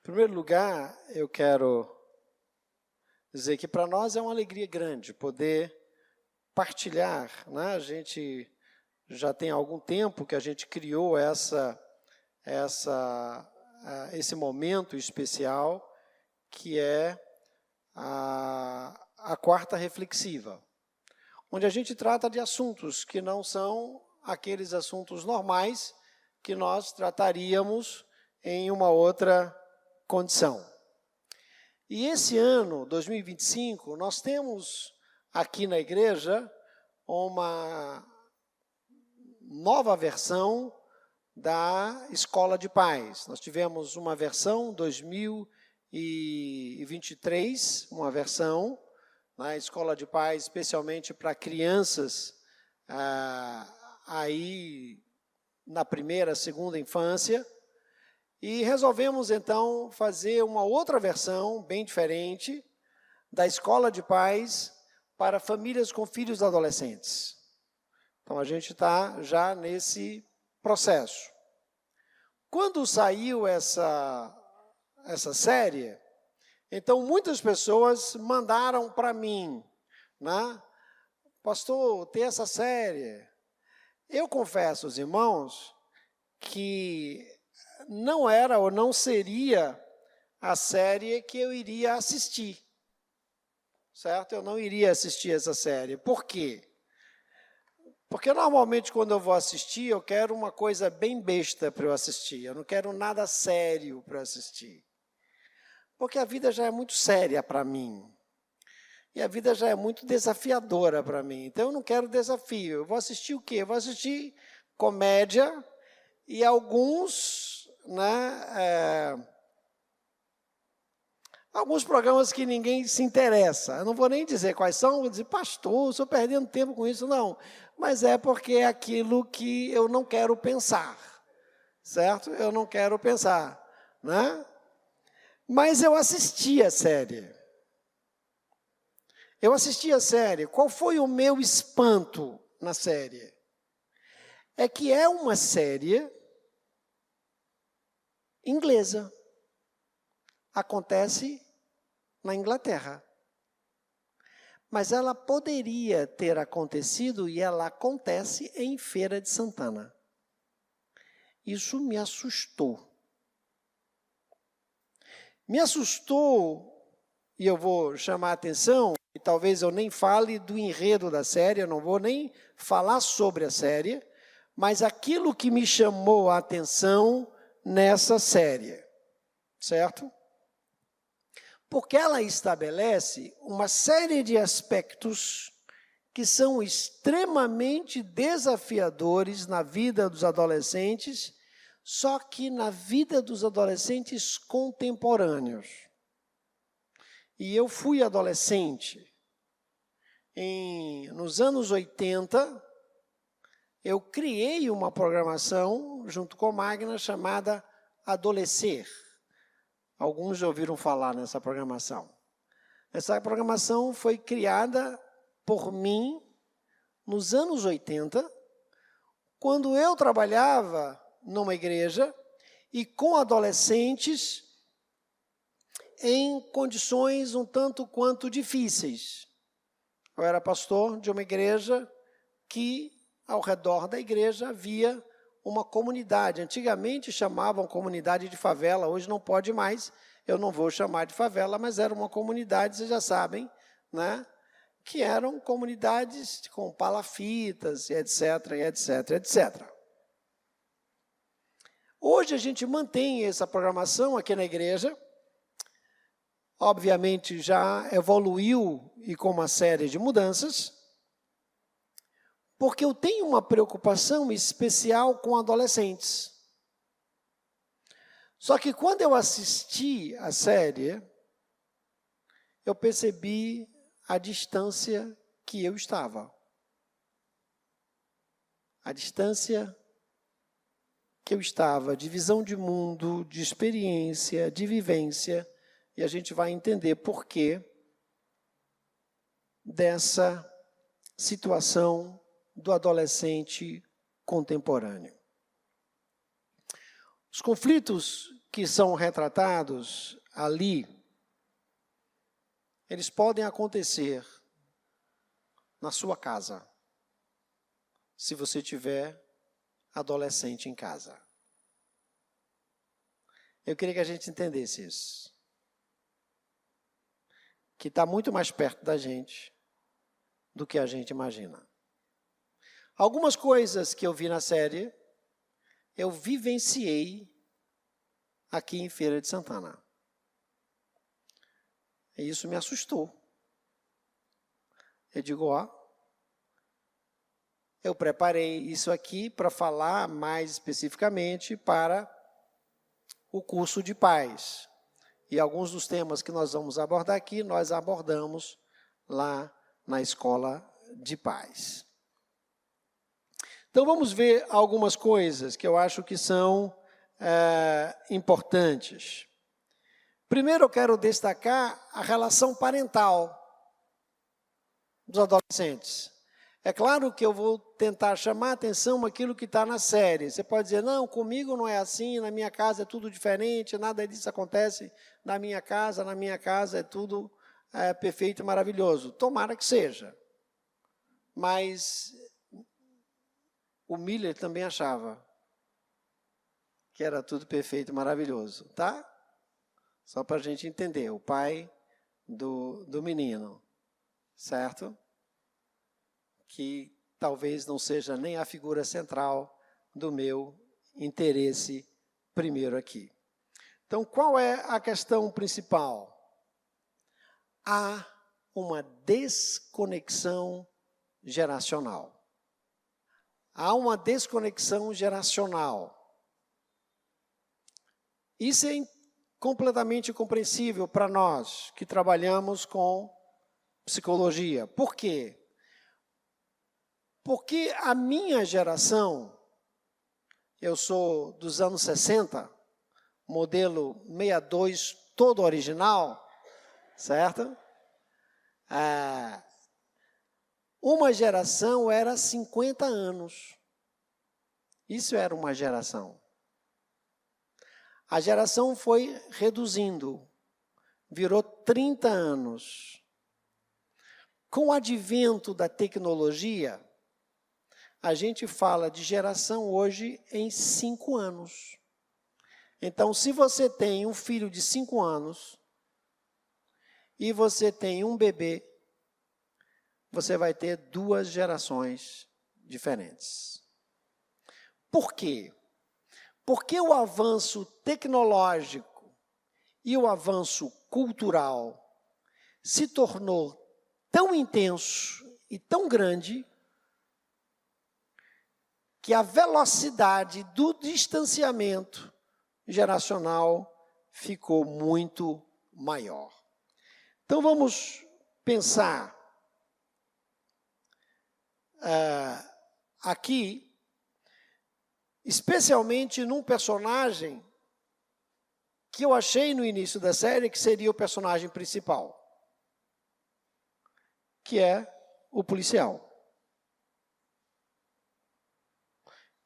primeiro lugar, eu quero dizer que para nós é uma alegria grande poder partilhar, né? A gente já tem algum tempo que a gente criou esse momento especial, que é a quarta reflexiva, onde a gente trata de assuntos que não são aqueles assuntos normais que nós trataríamos em uma outra condição. E esse ano, 2025, nós temos aqui na igreja uma nova versão da Escola de Pais. Nós tivemos uma versão 2023, uma versão na Escola de Pais, especialmente para crianças aí na primeira, segunda infância. E resolvemos, então, fazer uma outra versão, bem diferente, da Escola de Pais para famílias com filhos adolescentes. Então, a gente está já nesse processo. Quando saiu essa série, então, muitas pessoas mandaram para mim, né? Pastor, tem essa série. Eu confesso aos irmãos que não era ou não seria a série que eu iria assistir, certo? Eu não iria assistir essa série. Por quê? Porque normalmente quando eu vou assistir, eu quero uma coisa bem besta para eu assistir. Eu não quero nada sério para assistir. Porque a vida já é muito séria para mim. E a vida já é muito desafiadora para mim. Então eu não quero desafio. Eu vou assistir o quê? Eu vou assistir comédia e alguns programas que ninguém se interessa. Eu não vou nem dizer quais são, vou dizer, pastor, estou perdendo tempo com isso, não. Mas é porque é aquilo que eu não quero pensar, certo? Eu não quero pensar, né? Mas eu assisti a série. Eu assisti a série. Qual foi o meu espanto na série? É que é uma série inglesa. Acontece na Inglaterra. Mas ela poderia ter acontecido e ela acontece em Feira de Santana. Isso me assustou. Me assustou, e eu vou chamar a atenção, e talvez eu nem fale do enredo da série, eu não vou nem falar sobre a série, mas aquilo que me chamou a atenção nessa série, certo? Porque ela estabelece uma série de aspectos que são extremamente desafiadores na vida dos adolescentes, só que na vida dos adolescentes contemporâneos. E eu fui adolescente. Nos anos 80, eu criei uma programação, junto com a Magna, chamada Adolescer. Alguns já ouviram falar nessa programação. Essa programação foi criada por mim nos anos 80, quando eu trabalhava numa igreja e com adolescentes em condições um tanto quanto difíceis. Eu era pastor de uma igreja que, ao redor da igreja, havia uma comunidade. Antigamente chamavam comunidade de favela, hoje não pode mais, eu não vou chamar de favela, mas era uma comunidade, vocês já sabem, né? Que eram comunidades com palafitas, etc, etc, etc. Hoje a gente mantém essa programação aqui na igreja, obviamente já evoluiu e com uma série de mudanças, porque eu tenho uma preocupação especial com adolescentes. Só que quando eu assisti a série, eu percebi a distância que eu estava. A distância que eu estava de visão de mundo, de experiência, de vivência, e a gente vai entender por quê dessa situação do adolescente contemporâneo. Os conflitos que são retratados ali, eles podem acontecer na sua casa, se você tiver adolescente em casa. Eu queria que a gente entendesse isso. Que está muito mais perto da gente do que a gente imagina. Algumas coisas que eu vi na série, eu vivenciei aqui em Feira de Santana. E isso me assustou. Eu digo, eu preparei isso aqui para falar mais especificamente para o curso de pais. E alguns dos temas que nós vamos abordar aqui, nós abordamos lá na escola de pais. Então vamos ver algumas coisas que eu acho que são importantes. Primeiro eu quero destacar a relação parental dos adolescentes. É claro que eu vou tentar chamar a atenção aquilo que está na série. Você pode dizer, não, comigo não é assim, na minha casa é tudo diferente, nada disso acontece na minha casa é tudo perfeito e maravilhoso. Tomara que seja. Mas o Miller também achava que era tudo perfeito e maravilhoso, tá? Só para a gente entender, o pai do menino, certo? Que talvez não seja nem a figura central do meu interesse primeiro aqui. Então, qual é a questão principal? Há uma desconexão geracional. Há uma desconexão geracional. Isso é completamente compreensível para nós que trabalhamos com psicologia. Por quê? Porque a minha geração, eu sou dos anos 60, modelo 62, todo original, certo? Uma geração era 50 anos. Isso era uma geração. A geração foi reduzindo, virou 30 anos. Com o advento da tecnologia, a gente fala de geração hoje em 5 anos. Então, se você tem um filho de 5 anos e você tem um bebê, você vai ter 2 gerações diferentes. Por quê? Porque o avanço tecnológico e o avanço cultural se tornou tão intenso e tão grande que a velocidade do distanciamento geracional ficou muito maior. Então vamos pensar aqui, especialmente num personagem que eu achei no início da série que seria o personagem principal, que é o policial.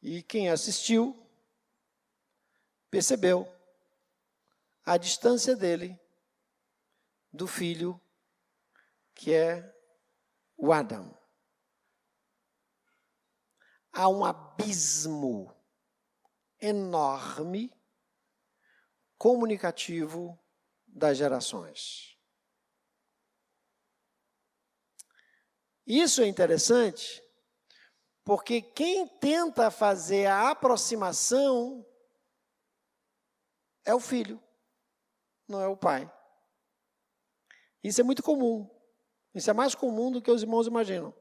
E quem assistiu percebeu a distância dele do filho, que é o Adam. Há um abismo enorme comunicativo das gerações. Isso é interessante, porque quem tenta fazer a aproximação é o filho, não é o pai. Isso é muito comum. Isso é mais comum do que os irmãos imaginam.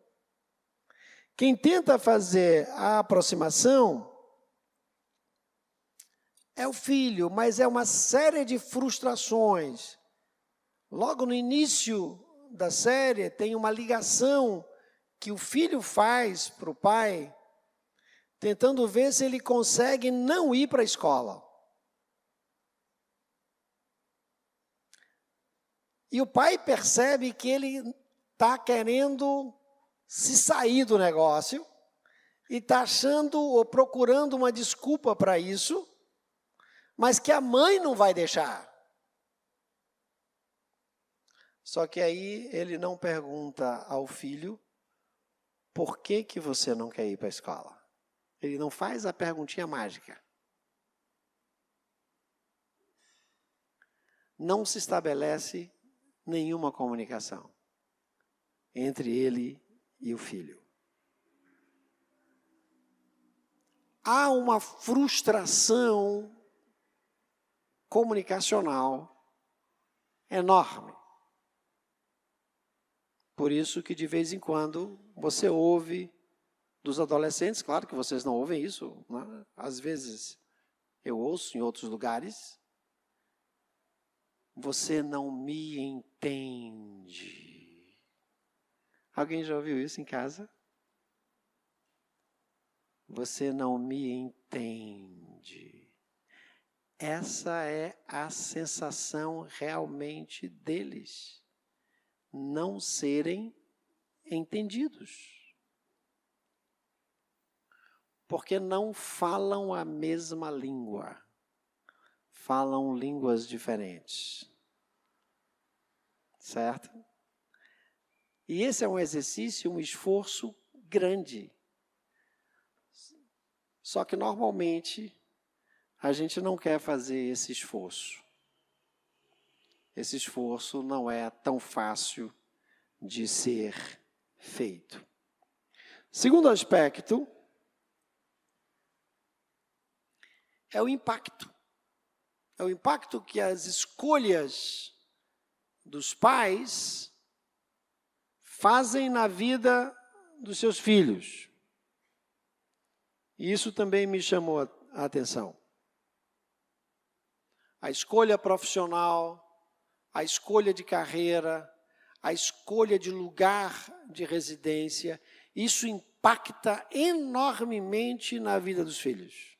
Quem tenta fazer a aproximação é o filho, mas é uma série de frustrações. Logo no início da série, tem uma ligação que o filho faz para o pai, tentando ver se ele consegue não ir para a escola. E o pai percebe que ele está querendo se sair do negócio e está achando ou procurando uma desculpa para isso, mas que a mãe não vai deixar. Só que aí ele não pergunta ao filho, por que que você não quer ir para a escola? Ele não faz a perguntinha mágica. Não se estabelece nenhuma comunicação entre ele e o filho. Há uma frustração comunicacional enorme. Por isso que de vez em quando você ouve dos adolescentes, claro que vocês não ouvem isso, né? Às vezes eu ouço em outros lugares, você não me entende. Alguém já ouviu isso em casa? Você não me entende. Essa é a sensação realmente deles, não serem entendidos. Porque não falam a mesma língua, falam línguas diferentes. Certo? E esse é um exercício, um esforço grande. Só que normalmente a gente não quer fazer esse esforço. Esse esforço não é tão fácil de ser feito. Segundo aspecto é o impacto. É o impacto que as escolhas dos pais fazem na vida dos seus filhos. E isso também me chamou a atenção. A escolha profissional, a escolha de carreira, a escolha de lugar de residência, isso impacta enormemente na vida dos filhos.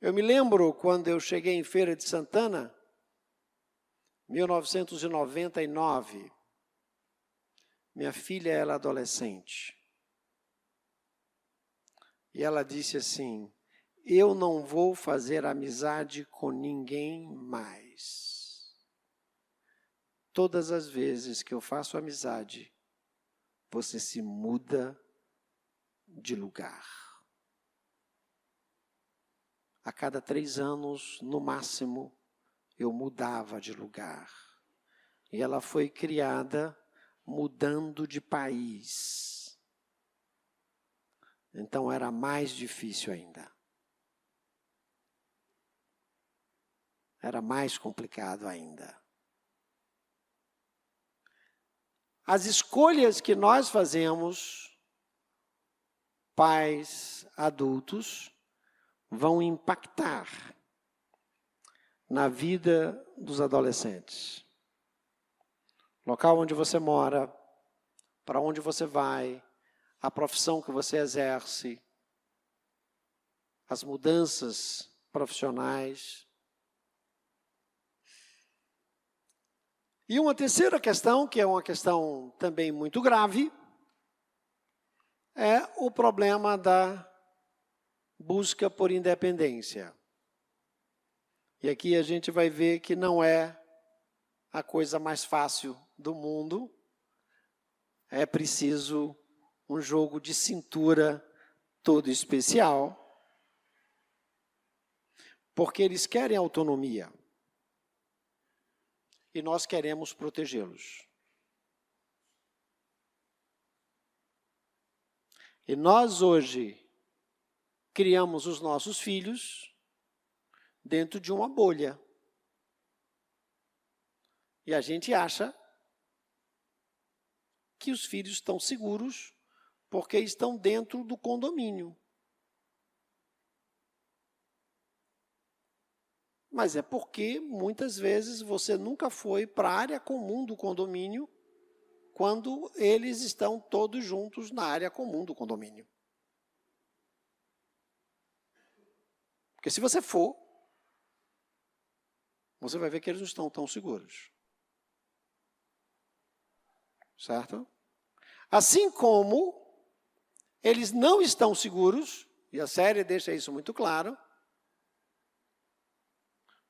Eu me lembro quando eu cheguei em Feira de Santana, 1999, minha filha era adolescente. E ela disse assim, eu não vou fazer amizade com ninguém mais. Todas as vezes que eu faço amizade, você se muda de lugar. A cada 3 anos, no máximo, eu mudava de lugar. E ela foi criada mudando de país. Então era mais difícil ainda. Era mais complicado ainda. As escolhas que nós fazemos, pais, adultos, vão impactar na vida dos adolescentes. Local onde você mora, para onde você vai, a profissão que você exerce, as mudanças profissionais. E uma terceira questão, que é uma questão também muito grave, é o problema da busca por independência. E aqui a gente vai ver que não é a coisa mais fácil do mundo. É preciso um jogo de cintura todo especial, porque eles querem autonomia. E nós queremos protegê-los. E nós hoje criamos os nossos filhos dentro de uma bolha. E a gente acha que os filhos estão seguros porque estão dentro do condomínio. Mas é porque, muitas vezes, você nunca foi para a área comum do condomínio quando eles estão todos juntos na área comum do condomínio. Porque se você for, você vai ver que eles não estão tão seguros. Certo? Assim como eles não estão seguros, e a série deixa isso muito claro,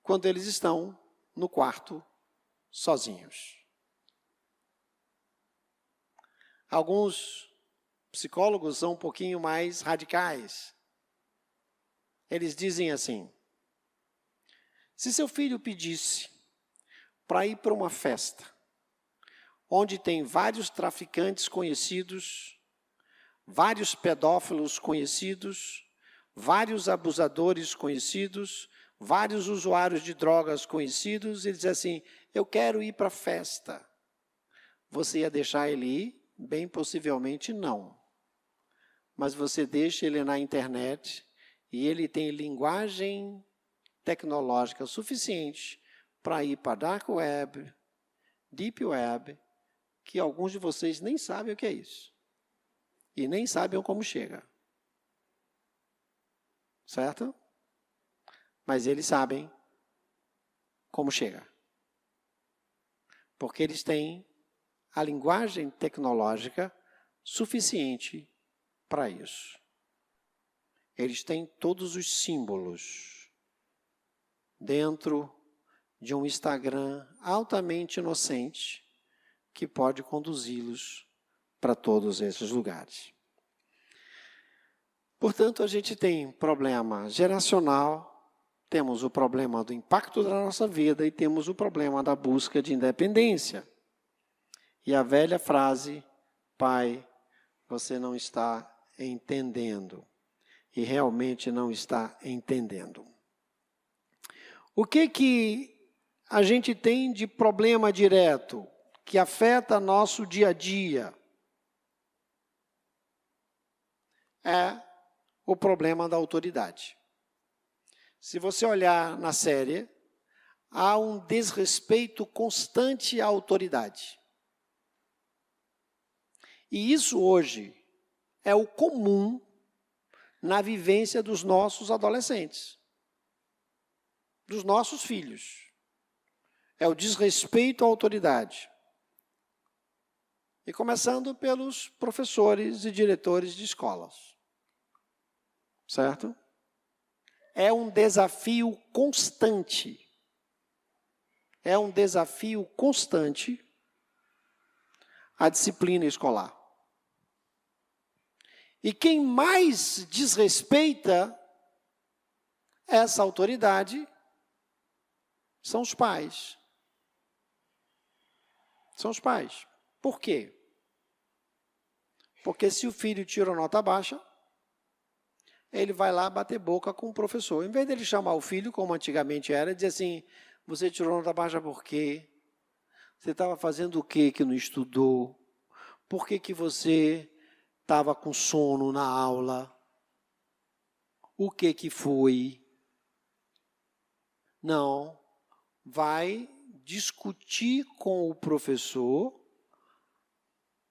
quando eles estão no quarto sozinhos. Alguns psicólogos são um pouquinho mais radicais. Eles dizem assim: se seu filho pedisse para ir para uma festa, onde tem vários traficantes conhecidos, vários pedófilos conhecidos, vários abusadores conhecidos, vários usuários de drogas conhecidos, ele diz assim: eu quero ir para a festa. Você ia deixar ele ir? Bem possivelmente não. Mas você deixa ele na internet e ele tem linguagem tecnológica suficiente para ir para Dark Web, Deep Web, que alguns de vocês nem sabem o que é isso. E nem sabem como chega. Certo? Mas eles sabem como chega. Porque eles têm a linguagem tecnológica suficiente para isso. Eles têm todos os símbolos dentro de um Instagram altamente inocente que pode conduzi-los para todos esses lugares. Portanto, a gente tem problema geracional, temos o problema do impacto da nossa vida e temos o problema da busca de independência. E a velha frase: pai, você não está entendendo. E realmente não está entendendo. O que a gente tem de problema direto que afeta nosso dia a dia? É o problema da autoridade. Se você olhar na série, há um desrespeito constante à autoridade. E isso hoje é o comum na vivência dos nossos adolescentes, dos nossos filhos. É o desrespeito à autoridade. E começando pelos professores e diretores de escolas. Certo? É um desafio constante. É um desafio constante a disciplina escolar. E quem mais desrespeita essa autoridade são os pais. São os pais. Por quê? Porque se o filho tira nota baixa, ele vai lá bater boca com o professor. Em vez dele chamar o filho, como antigamente era, dizer assim: você tirou nota baixa por quê? Você estava fazendo o quê que não estudou? Por que você estava com sono na aula? O que foi? Não. Vai discutir com o professor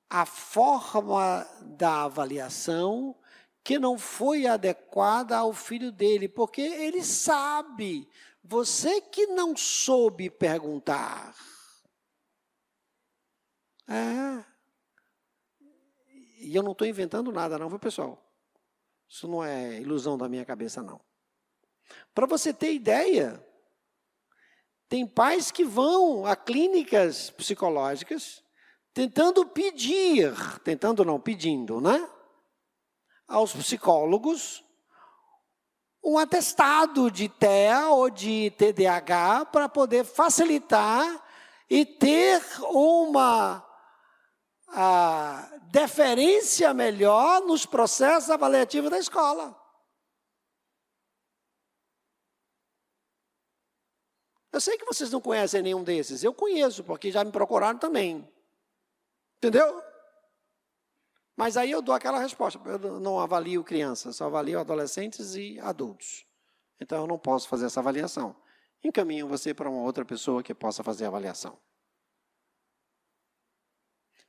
a forma da avaliação que não foi adequada ao filho dele, porque ele sabe, você que não soube perguntar. E eu não estou inventando nada não, viu, pessoal? Isso não é ilusão da minha cabeça, não. Para você ter ideia, tem pais que vão a clínicas psicológicas tentando pedindo, né? Aos psicólogos um atestado de TEA ou de TDAH para poder facilitar e ter uma deferência melhor nos processos avaliativos da escola. Eu sei que vocês não conhecem nenhum desses, eu conheço, porque já me procuraram também. Entendeu? Mas aí eu dou aquela resposta: eu não avalio crianças, só avalio adolescentes e adultos. Então eu não posso fazer essa avaliação. Encaminho você para uma outra pessoa que possa fazer a avaliação.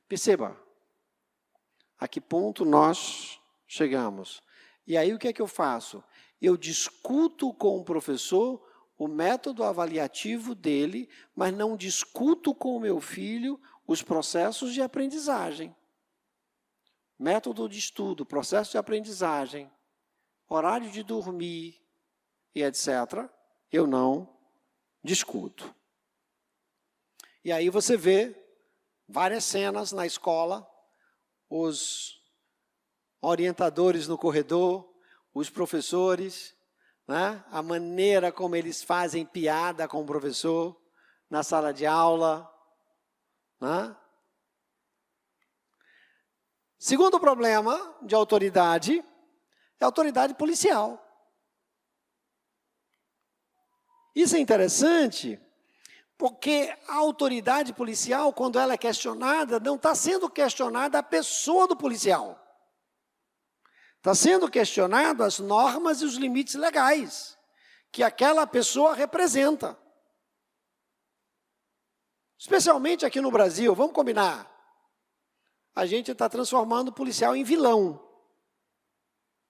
Perceba a que ponto nós chegamos. E aí o que é que eu faço? Eu discuto com o professor o método avaliativo dele, mas não discuto com o meu filho os processos de aprendizagem. Método de estudo, processo de aprendizagem, horário de dormir e etc. Eu não de escudo. E aí você vê várias cenas na escola, os orientadores no corredor, os professores, né? A maneira como eles fazem piada com o professor na sala de aula, né? Segundo problema de autoridade é a autoridade policial. Isso é interessante, porque a autoridade policial, quando ela é questionada, não está sendo questionada a pessoa do policial. Está sendo questionado as normas e os limites legais que aquela pessoa representa. Especialmente aqui no Brasil, vamos combinar. A gente está transformando o policial em vilão.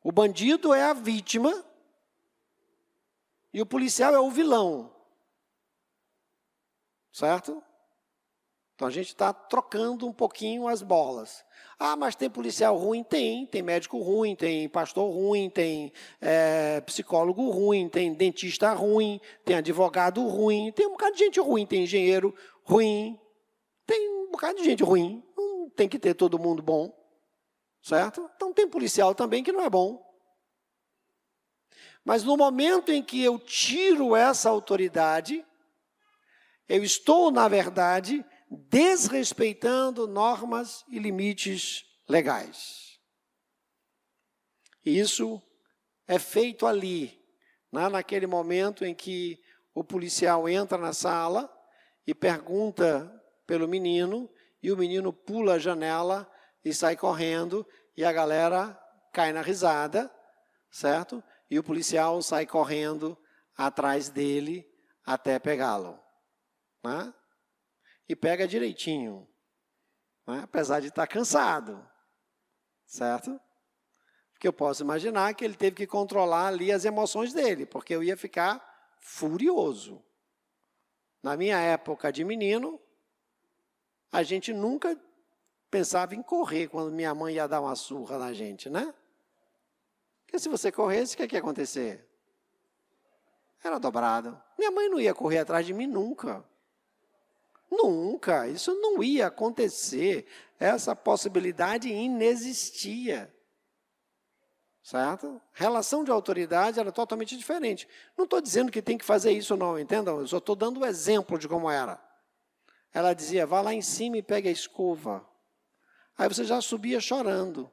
O bandido é a vítima e o policial é o vilão. Certo? Então a gente está trocando um pouquinho as bolas. Ah, mas tem policial ruim? Tem médico ruim, tem pastor ruim, tem psicólogo ruim, tem dentista ruim, tem advogado ruim, tem um bocado de gente ruim, tem engenheiro ruim, tem um bocado de gente ruim. Não tem que ter todo mundo bom, certo? Então tem policial também que não é bom. Mas no momento em que eu tiro essa autoridade, eu estou, na verdade, desrespeitando normas e limites legais. E isso é feito ali, naquele momento em que o policial entra na sala e pergunta pelo menino, e o menino pula a janela e sai correndo, e a galera cai na risada, certo? E o policial sai correndo atrás dele até pegá-lo. Né? E pega direitinho, né? Apesar de estar cansado, certo? Porque eu posso imaginar que ele teve que controlar ali as emoções dele, porque eu ia ficar furioso. Na minha época de menino, a gente nunca pensava em correr quando minha mãe ia dar uma surra na gente, né? Porque se você corresse, o que ia acontecer? Era dobrado. Minha mãe não ia correr atrás de mim nunca. Nunca, isso não ia acontecer, essa possibilidade inexistia, certo? Relação de autoridade era totalmente diferente. Não estou dizendo que tem que fazer isso não, entendam? Eu só estou dando o exemplo de como era. Ela dizia, vá lá em cima e pegue a escova. Aí você já subia chorando.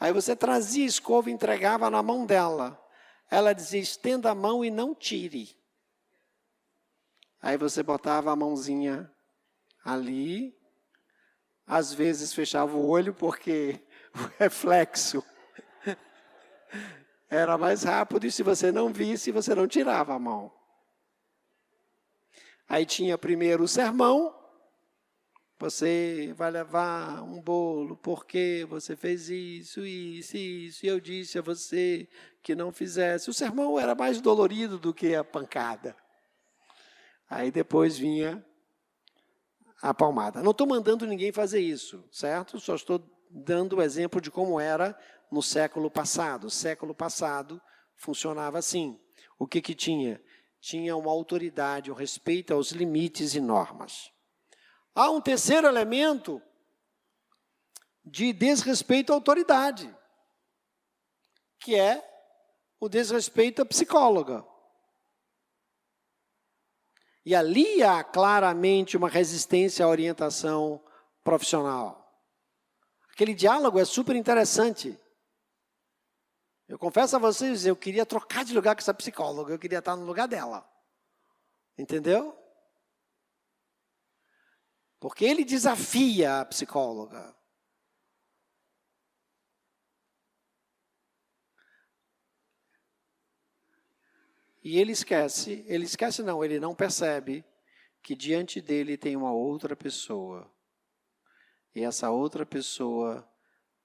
Aí você trazia a escova e entregava na mão dela. Ela dizia, estenda a mão e não tire. Aí você botava a mãozinha ali, às vezes fechava o olho porque o reflexo era mais rápido e se você não visse, você não tirava a mão. Aí tinha primeiro o sermão, você vai levar um bolo porque você fez isso, isso, isso, e eu disse a você que não fizesse. O sermão era mais dolorido do que a pancada. Aí depois vinha a palmada. Não estou mandando ninguém fazer isso, certo? Só estou dando o exemplo de como era no século passado. O século passado funcionava assim. O que tinha? Tinha uma autoridade, um respeito aos limites e normas. Há um terceiro elemento de desrespeito à autoridade, que é o desrespeito à psicóloga. E ali há claramente uma resistência à orientação profissional. Aquele diálogo é super interessante. Eu confesso a vocês, eu queria trocar de lugar com essa psicóloga, eu queria estar no lugar dela. Entendeu? Porque ele desafia a psicóloga. E ele não percebe que diante dele tem uma outra pessoa. E essa outra pessoa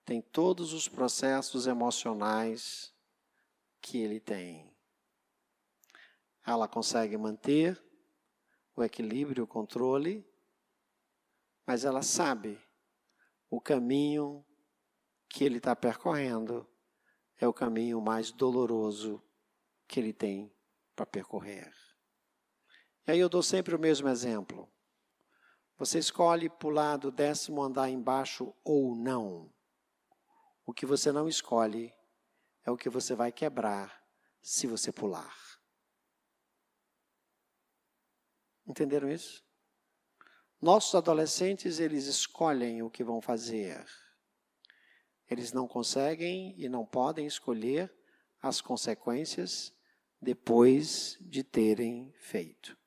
tem todos os processos emocionais que ele tem. Ela consegue manter o equilíbrio, o controle, mas ela sabe o caminho que ele está percorrendo é o caminho mais doloroso que ele tem para percorrer. E aí eu dou sempre o mesmo exemplo. Você escolhe pular do 10º andar embaixo ou não. O que você não escolhe é o que você vai quebrar se você pular. Entenderam isso? Nossos adolescentes, eles escolhem o que vão fazer. Eles não conseguem e não podem escolher as consequências depois de terem feito.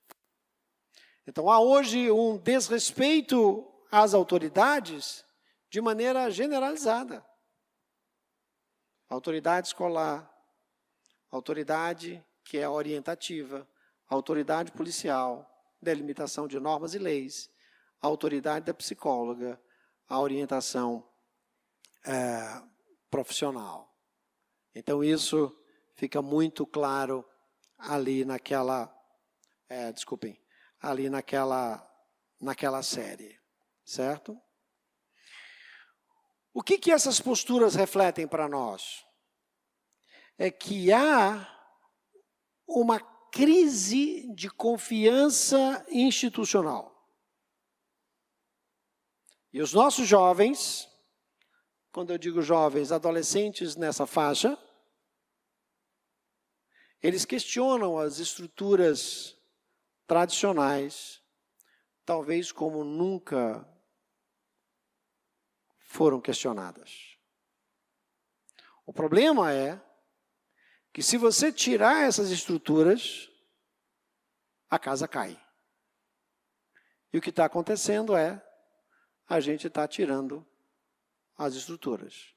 Então, há hoje um desrespeito às autoridades de maneira generalizada. Autoridade escolar, autoridade que é orientativa, autoridade policial, delimitação de normas e leis, a autoridade da psicóloga, a orientação profissional. Então, isso fica muito claro ali naquela série, certo? O que essas posturas refletem para nós? É que há uma crise de confiança institucional. E os nossos jovens, quando eu digo jovens, adolescentes nessa faixa, eles questionam as estruturas tradicionais, talvez como nunca foram questionadas. O problema é que se você tirar essas estruturas, a casa cai. E o que está acontecendo é, a gente está tirando as estruturas.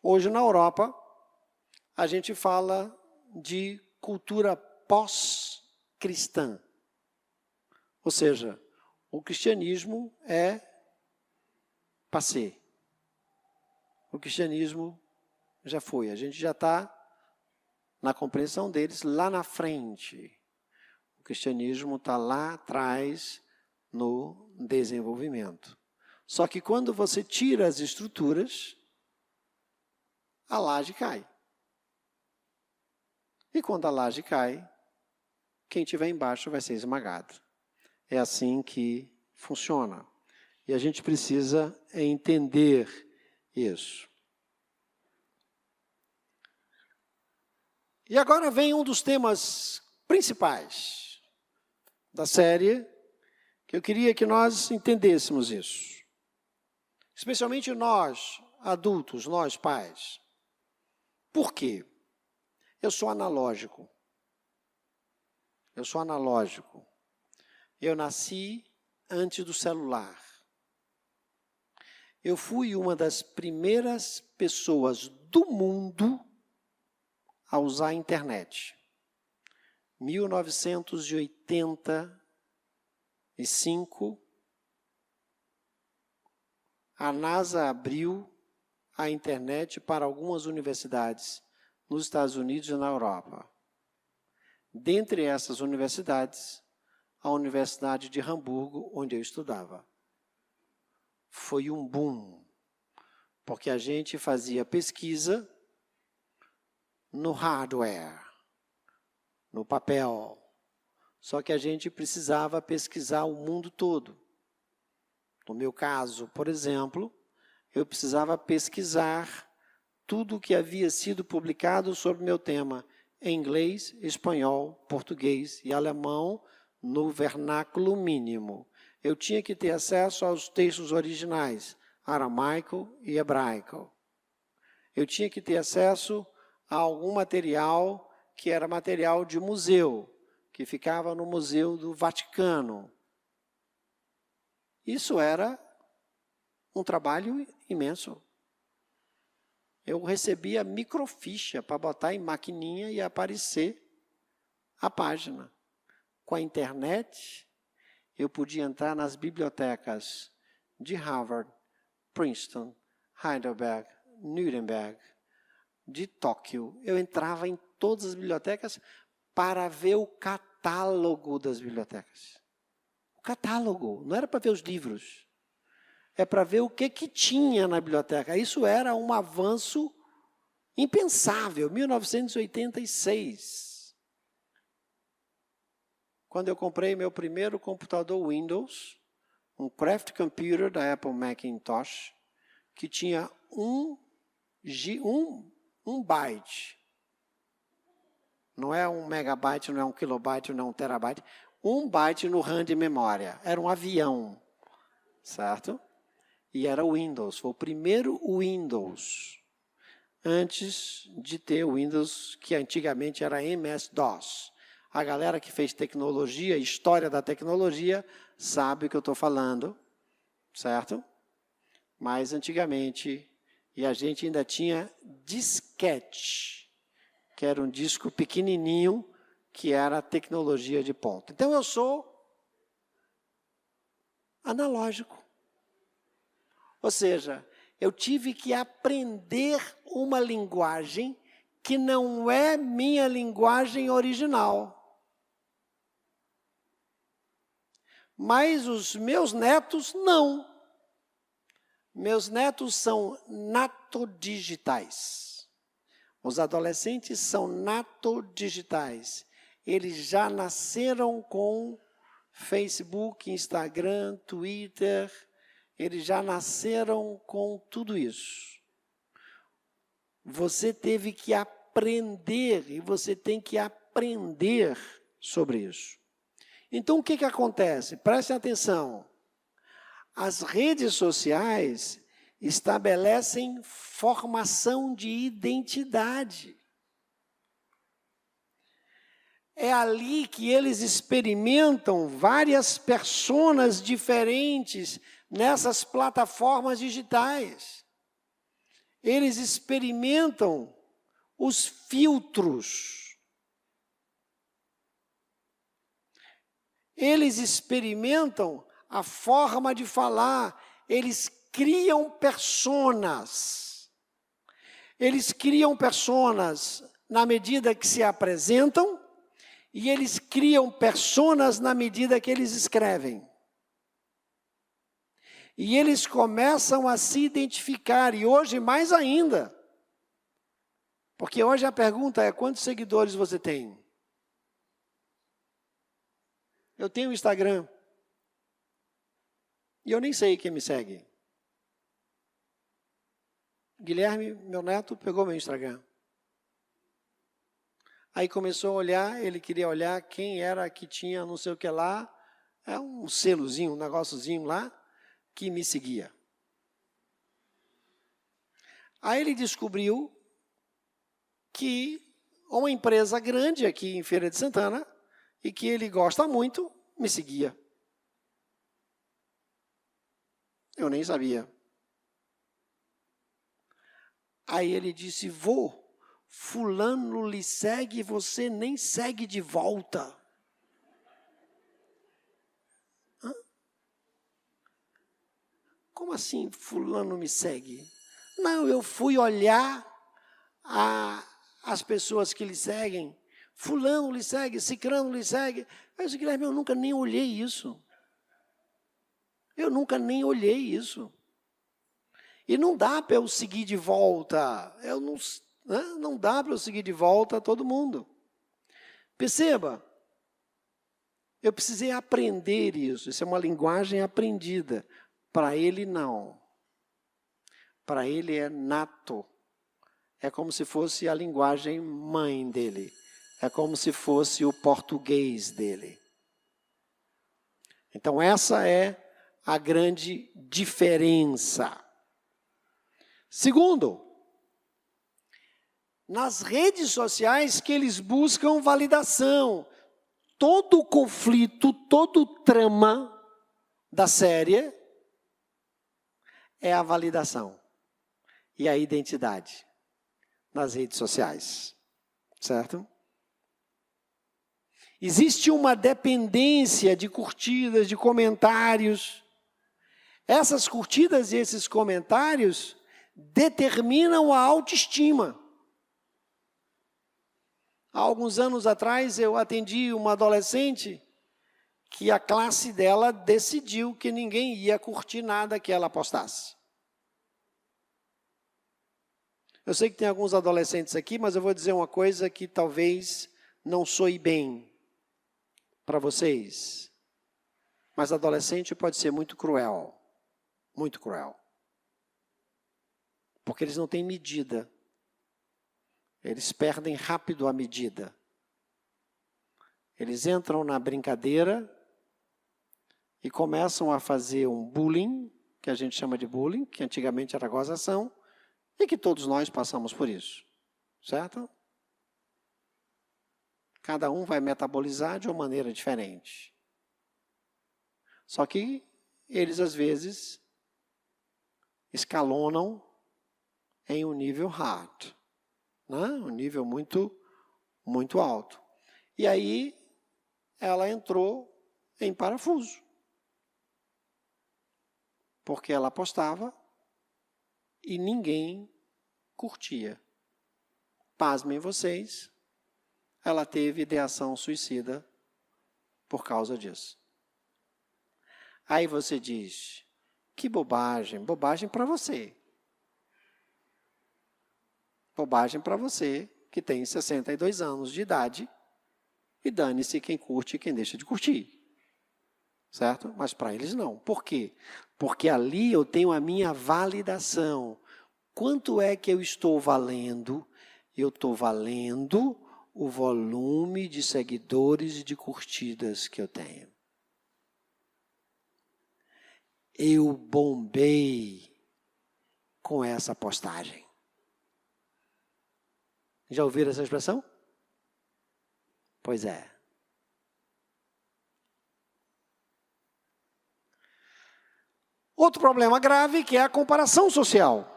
Hoje na Europa, a gente fala de cultura pós-cristã. Ou seja, o cristianismo é passé. O cristianismo já foi. A gente já está, na compreensão deles, lá na frente. O cristianismo está lá atrás no desenvolvimento. Só que quando você tira as estruturas, a laje cai. E quando a laje cai, quem estiver embaixo vai ser esmagado. É assim que funciona. E a gente precisa entender isso. E agora vem um dos temas principais da série, que eu queria que nós entendêssemos isso. Especialmente nós, adultos, nós pais. Por quê? Eu sou analógico. Eu sou analógico. Eu nasci antes do celular. Eu fui uma das primeiras pessoas do mundo a usar a internet. 1985, a NASA abriu a internet para algumas universidades nos Estados Unidos e na Europa. Dentre essas universidades, a Universidade de Hamburgo, onde eu estudava. Foi um boom, porque a gente fazia pesquisa no hardware, no papel. Só que a gente precisava pesquisar o mundo todo. No meu caso, por exemplo, eu precisava pesquisar tudo o que havia sido publicado sobre meu tema em inglês, espanhol, português e alemão no vernáculo mínimo. Eu tinha que ter acesso aos textos originais, aramaico e hebraico. Eu tinha que ter acesso a algum material que era material de museu, que ficava no Museu do Vaticano. Isso era um trabalho imenso. Eu recebia microficha para botar em maquininha e aparecer a página. Com a internet, eu podia entrar nas bibliotecas de Harvard, Princeton, Heidelberg, Nuremberg, de Tóquio. Eu entrava em todas as bibliotecas para ver o catálogo das bibliotecas. O catálogo, não era para ver os livros. É para ver o que tinha na biblioteca. Isso era um avanço impensável, 1986. quando eu comprei meu primeiro computador Windows, um Craft Computer da Apple Macintosh, que tinha um byte. Não é 1 megabyte, não é 1 kilobyte, não é 1 terabyte. 1 byte no RAM de memória. Era um avião, certo? E era o Windows. Foi o primeiro Windows. Antes de ter o Windows, que antigamente era MS-DOS. A galera que fez tecnologia, história da tecnologia, sabe o que eu estou falando, certo? Mas antigamente, e a gente ainda tinha disquete, que era um disco pequenininho, que era a tecnologia de ponta. Então eu sou analógico. Ou seja, eu tive que aprender uma linguagem que não é minha linguagem original. Mas os meus netos, não. Meus netos são natodigitais. Os adolescentes são natodigitais. Eles já nasceram com Facebook, Instagram, Twitter. Eles já nasceram com tudo isso. Você teve que aprender, e você tem que aprender sobre isso. Então, o que acontece? Prestem atenção. As redes sociais estabelecem formação de identidade. É ali que eles experimentam várias personas diferentes nessas plataformas digitais. Eles experimentam os filtros. Eles experimentam a forma de falar. Eles criam personas. Eles criam personas na medida que se apresentam e eles criam personas na medida que eles escrevem. E eles começam a se identificar, e hoje mais ainda. Porque hoje a pergunta é, quantos seguidores você tem? Eu tenho o Instagram. E eu nem sei quem me segue. Guilherme, meu neto, pegou meu Instagram. Aí começou a olhar, ele queria olhar quem era que tinha não sei o que lá, um selozinho, um negóciozinho lá, que me seguia. Aí ele descobriu que uma empresa grande aqui em Feira de Santana, e que ele gosta muito, me seguia. Eu nem sabia. Aí ele disse, vô, fulano lhe segue e você nem segue de volta. Hã? Como assim fulano me segue? Não, eu fui olhar as pessoas que lhe seguem. Fulano lhe segue, cicrano lhe segue. Aí eu disse, Guilherme, eu nunca nem olhei isso. Eu nunca nem olhei isso. E não dá para eu seguir de volta. Não dá para eu seguir de volta todo mundo. Perceba, eu precisei aprender isso. Isso é uma linguagem aprendida. Para ele, não. Para ele é nato. É como se fosse a linguagem mãe dele. É como se fosse o português dele. Então, essa é a grande diferença. Segundo, nas redes sociais que eles buscam validação. Todo o conflito, todo o trama da série é a validação e a identidade nas redes sociais, certo? Existe uma dependência de curtidas, de comentários. Essas curtidas e esses comentários determinam a autoestima. Há alguns anos atrás, eu atendi uma adolescente que a classe dela decidiu que ninguém ia curtir nada que ela postasse. Eu sei que tem alguns adolescentes aqui, mas eu vou dizer uma coisa que talvez não soe bem. para vocês, mas adolescente pode ser muito cruel, porque eles não têm medida, eles perdem rápido a medida, eles entram na brincadeira e começam a fazer um bullying, que a gente chama de bullying, que antigamente era gozação, e que todos nós passamos por isso, certo? Cada um vai metabolizar de uma maneira diferente. Só que eles, às vezes, escalonam em um nível hard, né? Um nível muito, muito alto. E aí, ela entrou em parafuso. Porque ela postava e ninguém curtia. Pasmem vocês, ela teve ideação suicida por causa disso. Aí você diz, que bobagem, bobagem para você. Bobagem para você que tem 62 anos de idade e dane-se quem curte e quem deixa de curtir. Certo? Mas para eles não. Por quê? Porque ali eu tenho a minha validação. Quanto é que eu estou valendo? Eu estou valendo o volume de seguidores e de curtidas que eu tenho. Eu bombei com essa postagem. Já ouviram essa expressão? Pois é. Outro problema grave que é a comparação social.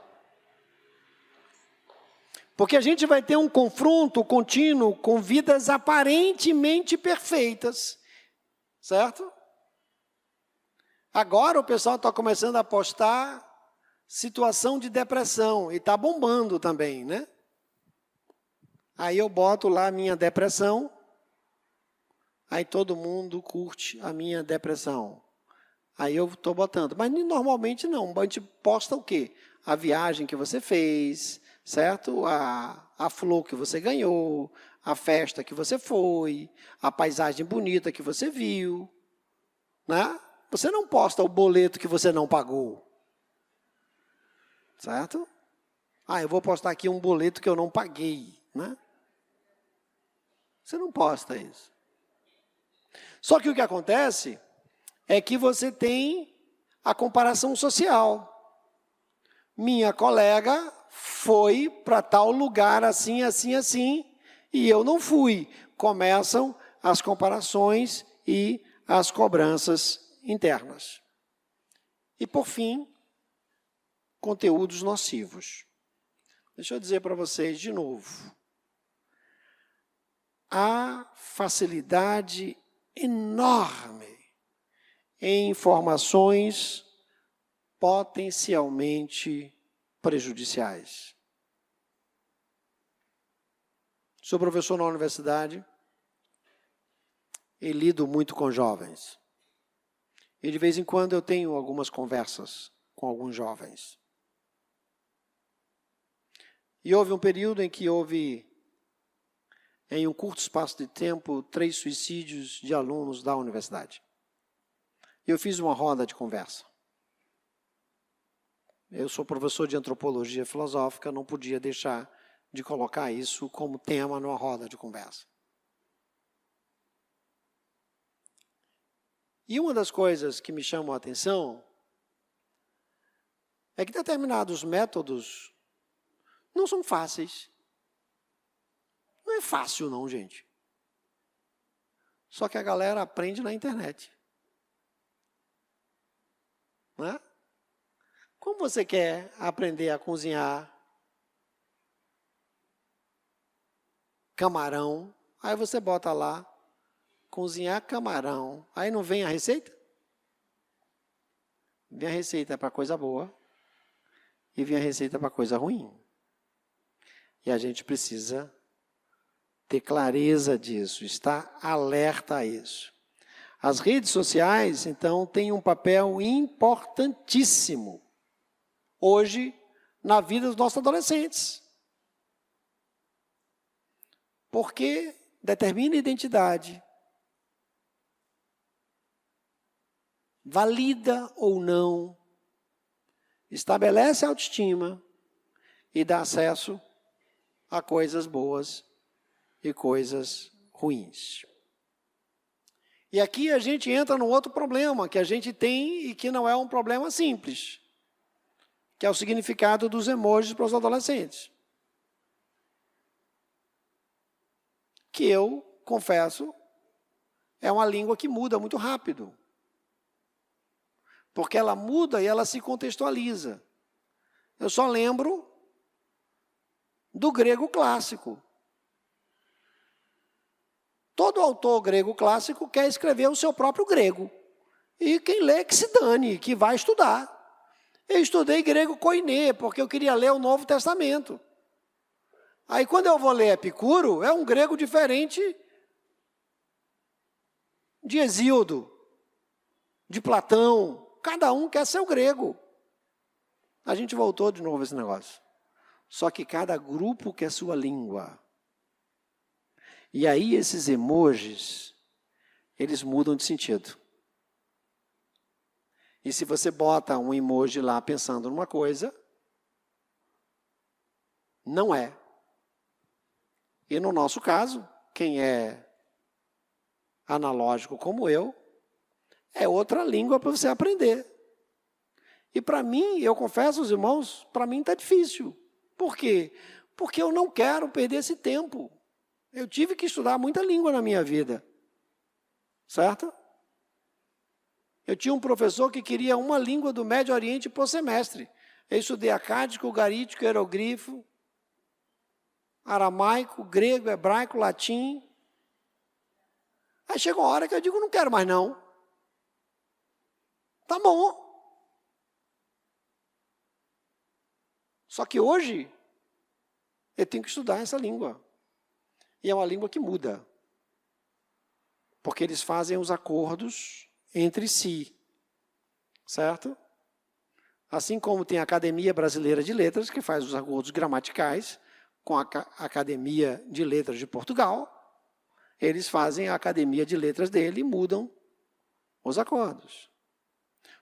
Porque a gente vai ter um confronto contínuo com vidas aparentemente perfeitas, certo? Agora o pessoal está começando a postar situação de depressão e está bombando também, né? Aí eu boto lá a minha depressão, aí todo mundo curte a minha depressão. Aí eu estou botando, mas normalmente não, a gente posta o quê? A viagem que você fez, certo? A flor que você ganhou, a festa que você foi, a paisagem bonita que você viu, né? Você não posta o boleto que você não pagou, certo? Ah, eu vou postar aqui um boleto que eu não paguei, né? Você não posta isso. Só que o que acontece é que você tem a comparação social. Minha colega foi para tal lugar assim, assim, assim, e eu não fui. Começam as comparações e as cobranças internas. E, por fim, conteúdos nocivos. Deixa eu dizer para vocês de novo. Há facilidade enorme em informações potencialmente prejudiciais. Sou professor na universidade e lido muito com jovens. E de vez em quando eu tenho algumas conversas com alguns jovens. E houve um período em que houve, em um curto espaço de tempo, 3 suicídios de alunos da universidade. Eu fiz uma roda de conversa. Eu sou professor de antropologia filosófica, não podia deixar de colocar isso como tema numa roda de conversa. E uma das coisas que me chamam a atenção é que determinados métodos não são fáceis. Não é fácil não, gente. Só que a galera aprende na internet. Né? Como você quer aprender a cozinhar camarão, aí você bota lá, cozinhar camarão, aí não vem a receita? Vem a receita para coisa boa e vem a receita para coisa ruim. E a gente precisa ter clareza disso, estar alerta a isso. As redes sociais, então, têm um papel importantíssimo hoje na vida dos nossos adolescentes. Porque determina a identidade, valida ou não, estabelece a autoestima e dá acesso a coisas boas e coisas ruins. E aqui a gente entra num outro problema que a gente tem e que não é um problema simples, que é o significado dos emojis para os adolescentes. Que eu, confesso, é uma língua que muda muito rápido. Porque ela muda e ela se contextualiza. Eu só lembro do grego clássico. Todo autor grego clássico quer escrever o seu próprio grego. E quem lê que se dane, que vai estudar. Eu estudei grego koiné, porque eu queria ler o Novo Testamento. Aí quando eu vou ler Epicuro, é um grego diferente de Hesíodo, de Platão. Cada um quer ser o grego. A gente voltou de novo a esse negócio. Só que cada grupo quer sua língua. E aí esses emojis, eles mudam de sentido. E se você bota um emoji lá pensando numa coisa, não é. E no nosso caso, quem é analógico como eu, é outra língua para você aprender. E para mim, eu confesso aos irmãos, para mim está difícil. Por quê? Porque eu não quero perder esse tempo. Eu tive que estudar muita língua na minha vida. Certo? Eu tinha um professor que queria uma língua do Médio Oriente por semestre. Eu estudei acádico, garítico, hieroglifo, aramaico, grego, hebraico, latim. Aí chegou uma hora que eu digo, não quero mais não. Tá bom. Só que hoje, eu tenho que estudar essa língua. E é uma língua que muda. Porque eles fazem os acordos entre si. Certo? Assim como tem a Academia Brasileira de Letras, que faz os acordos gramaticais com a Academia de Letras de Portugal, eles fazem a Academia de Letras dele e mudam os acordos.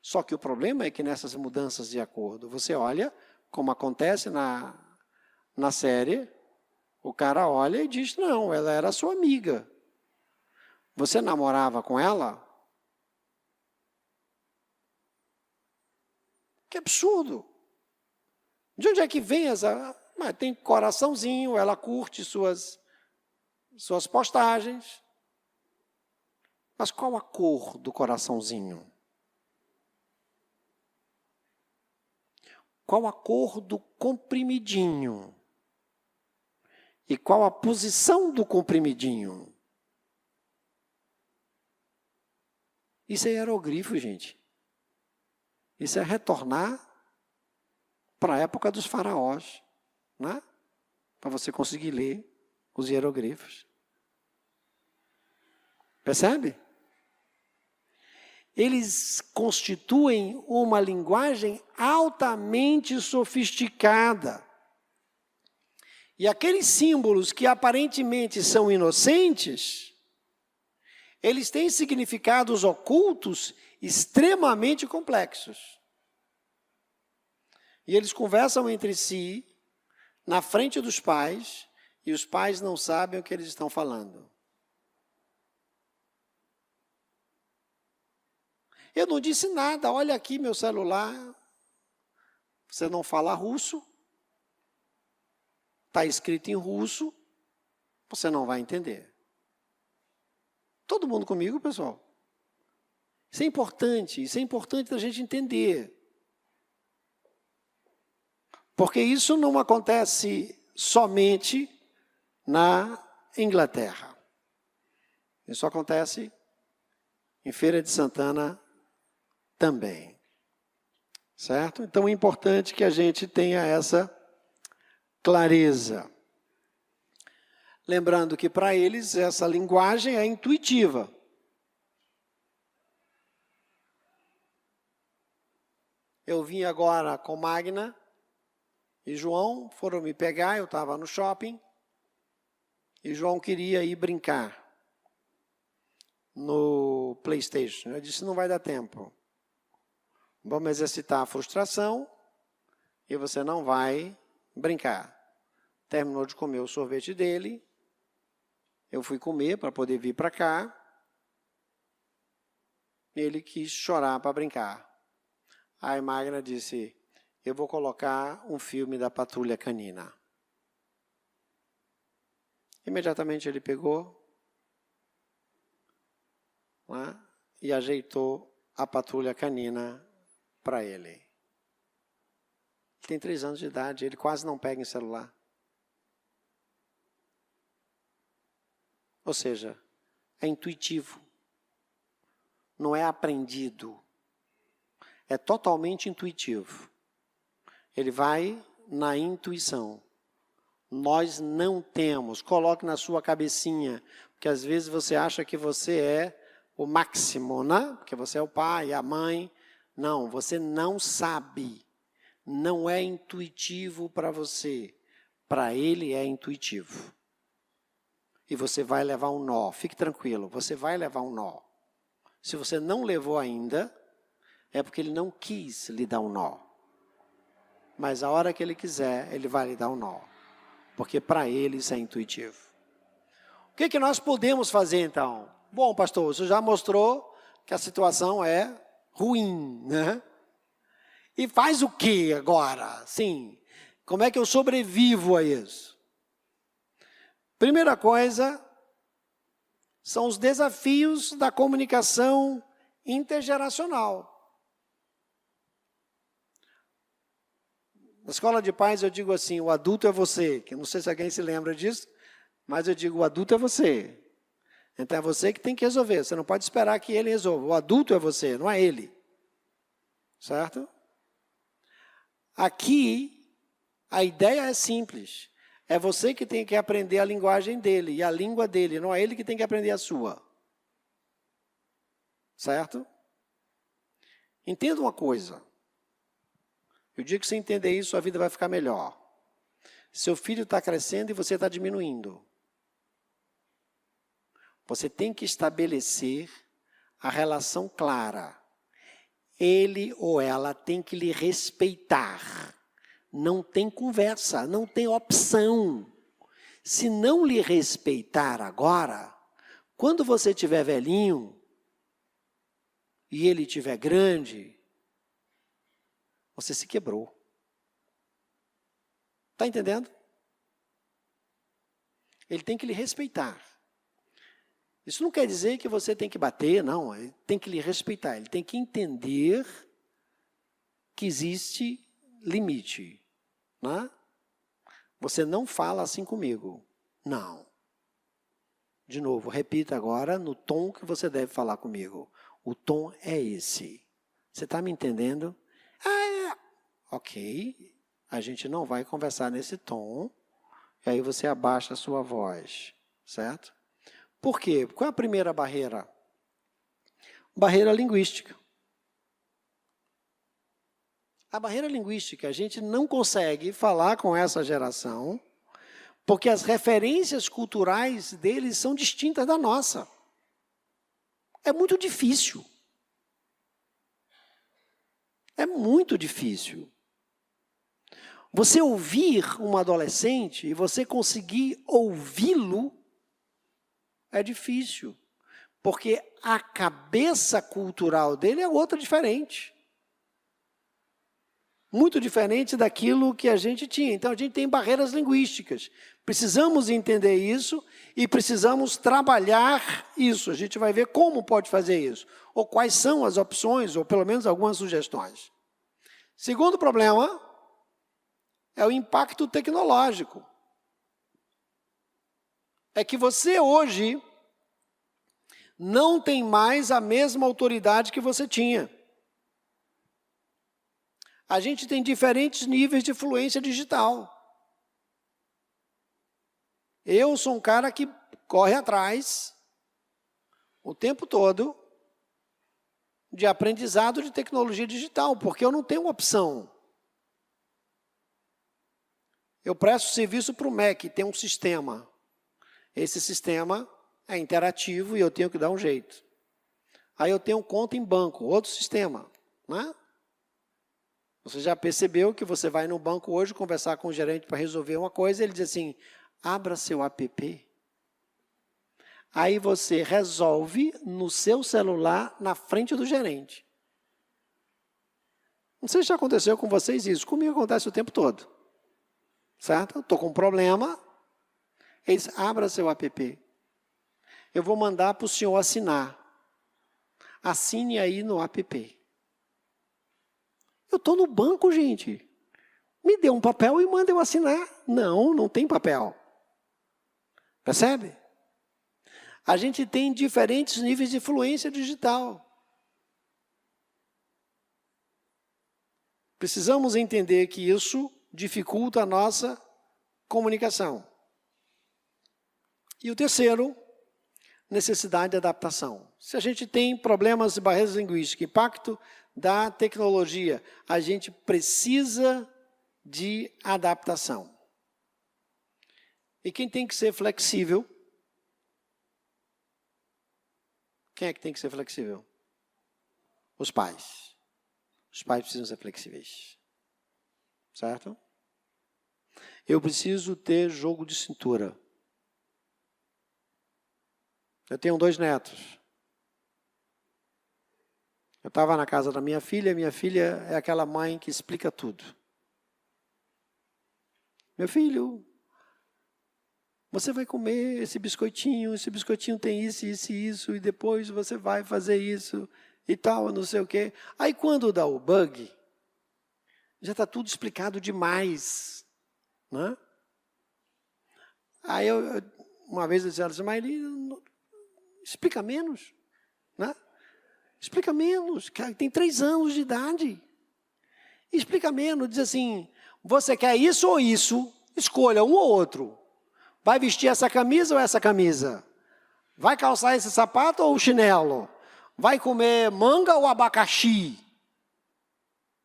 Só que o problema é que nessas mudanças de acordo, você olha, como acontece na série, o cara olha e diz, não, ela era sua amiga. Você namorava com ela? Que absurdo! De onde é que vem essa... Mas tem coraçãozinho, ela curte suas postagens. Mas qual a cor do coraçãozinho? Qual a cor do comprimidinho? E qual a posição do comprimidinho? Isso é hieroglifo, gente. Isso é retornar para a época dos faraós, né? Para você conseguir ler os hieroglifos. Percebe? Eles constituem uma linguagem altamente sofisticada. E aqueles símbolos que aparentemente são inocentes, eles têm significados ocultos extremamente complexos. E eles conversam entre si, na frente dos pais, e os pais não sabem o que eles estão falando. Eu não disse nada, olha aqui meu celular, você não fala russo, está escrito em russo, você não vai entender. Todo mundo comigo, pessoal? Isso é importante a gente entender. Porque isso não acontece somente na Inglaterra. Isso acontece em Feira de Santana também. Certo? Então é importante que a gente tenha essa clareza. Lembrando que para eles essa linguagem é intuitiva. Eu vim agora com Magna e João, foram me pegar, eu estava no shopping, e João queria ir brincar no PlayStation. Eu disse, não vai dar tempo. Vamos exercitar a frustração e você não vai brincar. Terminou de comer o sorvete dele, eu fui comer para poder vir para cá, ele quis chorar para brincar. Aí Magna disse, eu vou colocar um filme da Patrulha Canina. Imediatamente ele pegou, né, e ajeitou a Patrulha Canina para ele. Ele tem 3 anos de idade, ele quase não pega em celular. Ou seja, é intuitivo, não é aprendido, é totalmente intuitivo. Ele vai na intuição. Nós não temos, coloque na sua cabecinha, porque às vezes você acha que você é o máximo, né? Porque você é o pai, a mãe. Não, você não sabe. Não é intuitivo para você. Para ele é intuitivo. E você vai levar um nó. Fique tranquilo, você vai levar um nó. Se você não levou ainda, é porque ele não quis lhe dar um nó. Mas a hora que ele quiser, ele vai lhe dar um nó. Porque para ele isso é intuitivo. O que nós podemos fazer então? Bom, pastor, você já mostrou que a situação é ruim, né? E faz o que agora? Sim, como é que eu sobrevivo a isso? Primeira coisa, são os desafios da comunicação intergeracional. Na escola de pais eu digo assim, o adulto é você, que não sei se alguém se lembra disso, mas eu digo, o adulto é você. Então é você que tem que resolver, você não pode esperar que ele resolva. O adulto é você, não é ele. Certo? Aqui, a ideia é simples. É você que tem que aprender a linguagem dele e a língua dele, não é ele que tem que aprender a sua. Certo? Entenda uma coisa. O dia que você entender isso, sua vida vai ficar melhor. Seu filho está crescendo e você está diminuindo. Você tem que estabelecer a relação clara. Ele ou ela tem que lhe respeitar. Não tem conversa, não tem opção. Se não lhe respeitar agora, quando você estiver velhinho e ele estiver grande, você se quebrou. Está entendendo? Ele tem que lhe respeitar. Isso não quer dizer que você tem que bater, não. Ele tem que lhe respeitar. Ele tem que entender que existe limite. Né? Você não fala assim comigo. Não. De novo, repita agora no tom que você deve falar comigo. O tom é esse. Você está me entendendo? Ok. A gente não vai conversar nesse tom. E aí você abaixa a sua voz. Certo? Por quê? Qual é a primeira barreira? Barreira linguística. A barreira linguística, a gente não consegue falar com essa geração, porque as referências culturais deles são distintas da nossa. É muito difícil. É muito difícil. Você ouvir um adolescente e você conseguir ouvi-lo é difícil, porque a cabeça cultural dele é outra diferente. Muito diferente daquilo que a gente tinha. Então, a gente tem barreiras linguísticas. Precisamos entender isso e precisamos trabalhar isso. A gente vai ver como pode fazer isso, ou quais são as opções, ou pelo menos algumas sugestões. Segundo problema é o impacto tecnológico. É que você hoje não tem mais a mesma autoridade que você tinha. A gente tem diferentes níveis de fluência digital. Eu sou um cara que corre atrás o tempo todo de aprendizado de tecnologia digital, porque eu não tenho opção. Eu presto serviço para o MEC, tem um sistema. Esse sistema é interativo e eu tenho que dar um jeito. Aí eu tenho conta em banco, outro sistema, né? Você já percebeu que você vai no banco hoje conversar com o gerente para resolver uma coisa, ele diz assim, abra seu app. Aí você resolve no seu celular, na frente do gerente. Não sei se já aconteceu com vocês isso, comigo acontece o tempo todo. Certo? Estou com um problema, eles abra seu app. Eu vou mandar para o senhor assinar. Assine aí no app. Eu estou no banco, gente. Me dê um papel e manda eu assinar. Não, não tem papel. Percebe? A gente tem diferentes níveis de fluência digital. Precisamos entender que isso dificulta a nossa comunicação. E o terceiro, necessidade de adaptação. Se a gente tem problemas de barreiras linguísticas, impacto da tecnologia, a gente precisa de adaptação. E quem tem que ser flexível? Quem é que tem que ser flexível? Os pais. Os pais precisam ser flexíveis. Certo? Eu preciso ter jogo de cintura. Eu tenho 2 netos. Eu estava na casa da minha filha é aquela mãe que explica tudo. Meu filho, você vai comer esse biscoitinho tem isso, e depois você vai fazer isso e tal, não sei o quê. Aí quando dá o bug, já está tudo explicado demais. Né? Aí uma vez eu disse assim, mas explica menos. Né? Explica menos, cara, tem 3 anos de idade. Explica menos, diz assim, você quer isso ou isso? Escolha um ou outro. Vai vestir essa camisa ou essa camisa? Vai calçar esse sapato ou o chinelo? Vai comer manga ou abacaxi?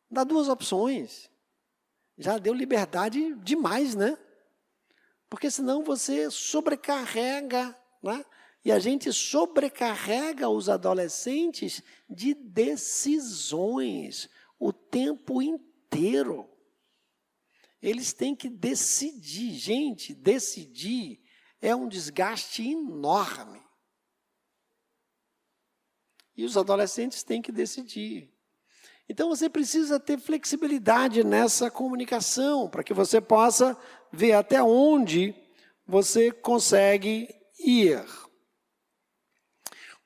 Dá 2 opções. Já deu liberdade demais, né? Porque senão você sobrecarrega, né? E a gente sobrecarrega os adolescentes de decisões o tempo inteiro. Eles têm que decidir. Gente, decidir é um desgaste enorme. E os adolescentes têm que decidir. Então, você precisa ter flexibilidade nessa comunicação, para que você possa ver até onde você consegue ir.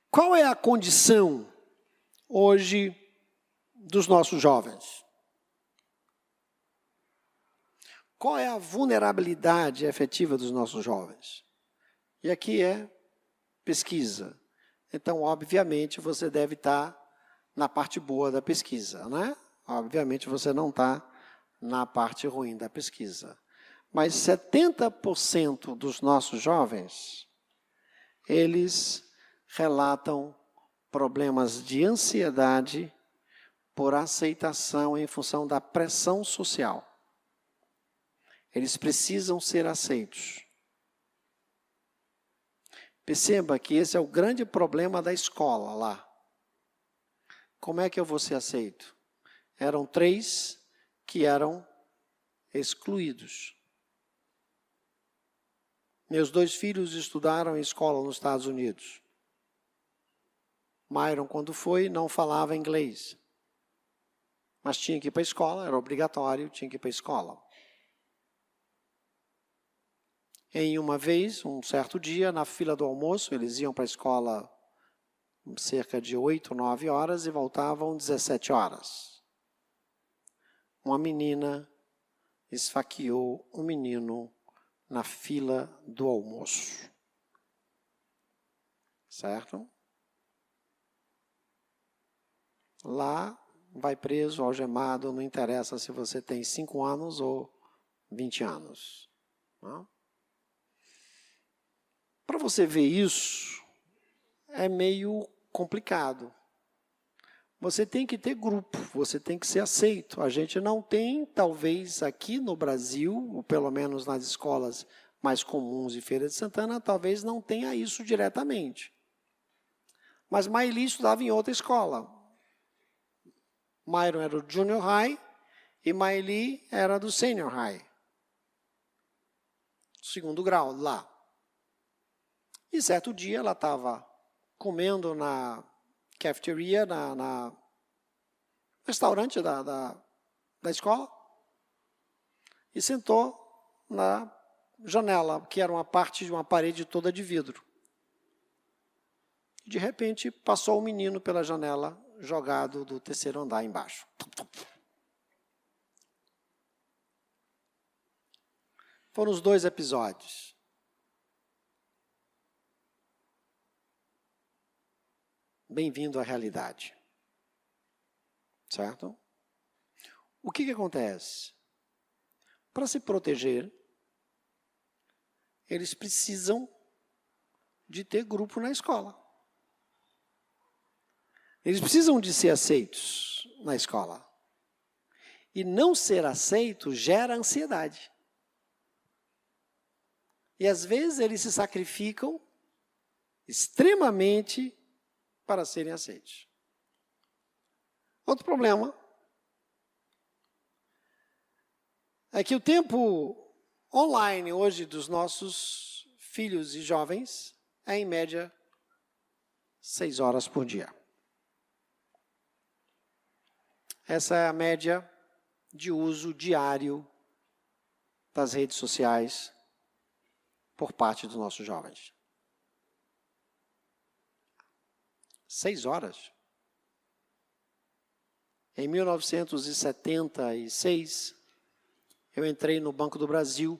Qual é a condição hoje dos nossos jovens? Qual é a vulnerabilidade efetiva dos nossos jovens? E aqui é pesquisa. Então, obviamente, você deve estar na parte boa da pesquisa, né? Obviamente, você não está na parte ruim da pesquisa. Mas 70% dos nossos jovens, eles relatam problemas de ansiedade por aceitação em função da pressão social. Eles precisam ser aceitos. Perceba que esse é o grande problema da escola lá. Como é que eu vou ser aceito? Eram 3 que eram excluídos. Meus 2 filhos estudaram em escola nos Estados Unidos. Myron, quando foi, não falava inglês. Mas tinha que ir para a escola, era obrigatório, tinha que ir para a escola. Em uma vez, um certo dia, na fila do almoço, eles iam para a escola cerca de 8, 9 horas e voltavam 17 horas. Uma menina esfaqueou um menino na fila do almoço. Certo? Lá, vai preso, algemado, não interessa se você tem 5 anos ou 20 anos. Não? Para você ver isso, é meio complicado. Você tem que ter grupo, você tem que ser aceito. A gente não tem, talvez aqui no Brasil, ou pelo menos nas escolas mais comuns de Feira de Santana, talvez não tenha isso diretamente. Mas Maeli estudava em outra escola. Myron era o Junior High E Maeli era do Senior High. Segundo grau, lá. E certo dia ela estava comendo na cafeteria, no restaurante da escola, e sentou na janela, que era uma parte de uma parede toda de vidro. De repente, passou um menino pela janela, jogado do terceiro andar embaixo. Foram os 2 episódios. Bem-vindo à realidade. Certo? O que acontece? Para se proteger, eles precisam de ter grupo na escola. Eles precisam de ser aceitos na escola. E não ser aceito gera ansiedade. E às vezes eles se sacrificam extremamente para serem aceitos. Outro problema é que o tempo online hoje dos nossos filhos e jovens é em média 6 horas por dia. Essa é a média de uso diário das redes sociais por parte dos nossos jovens. 6 horas. Em 1976, eu entrei no Banco do Brasil.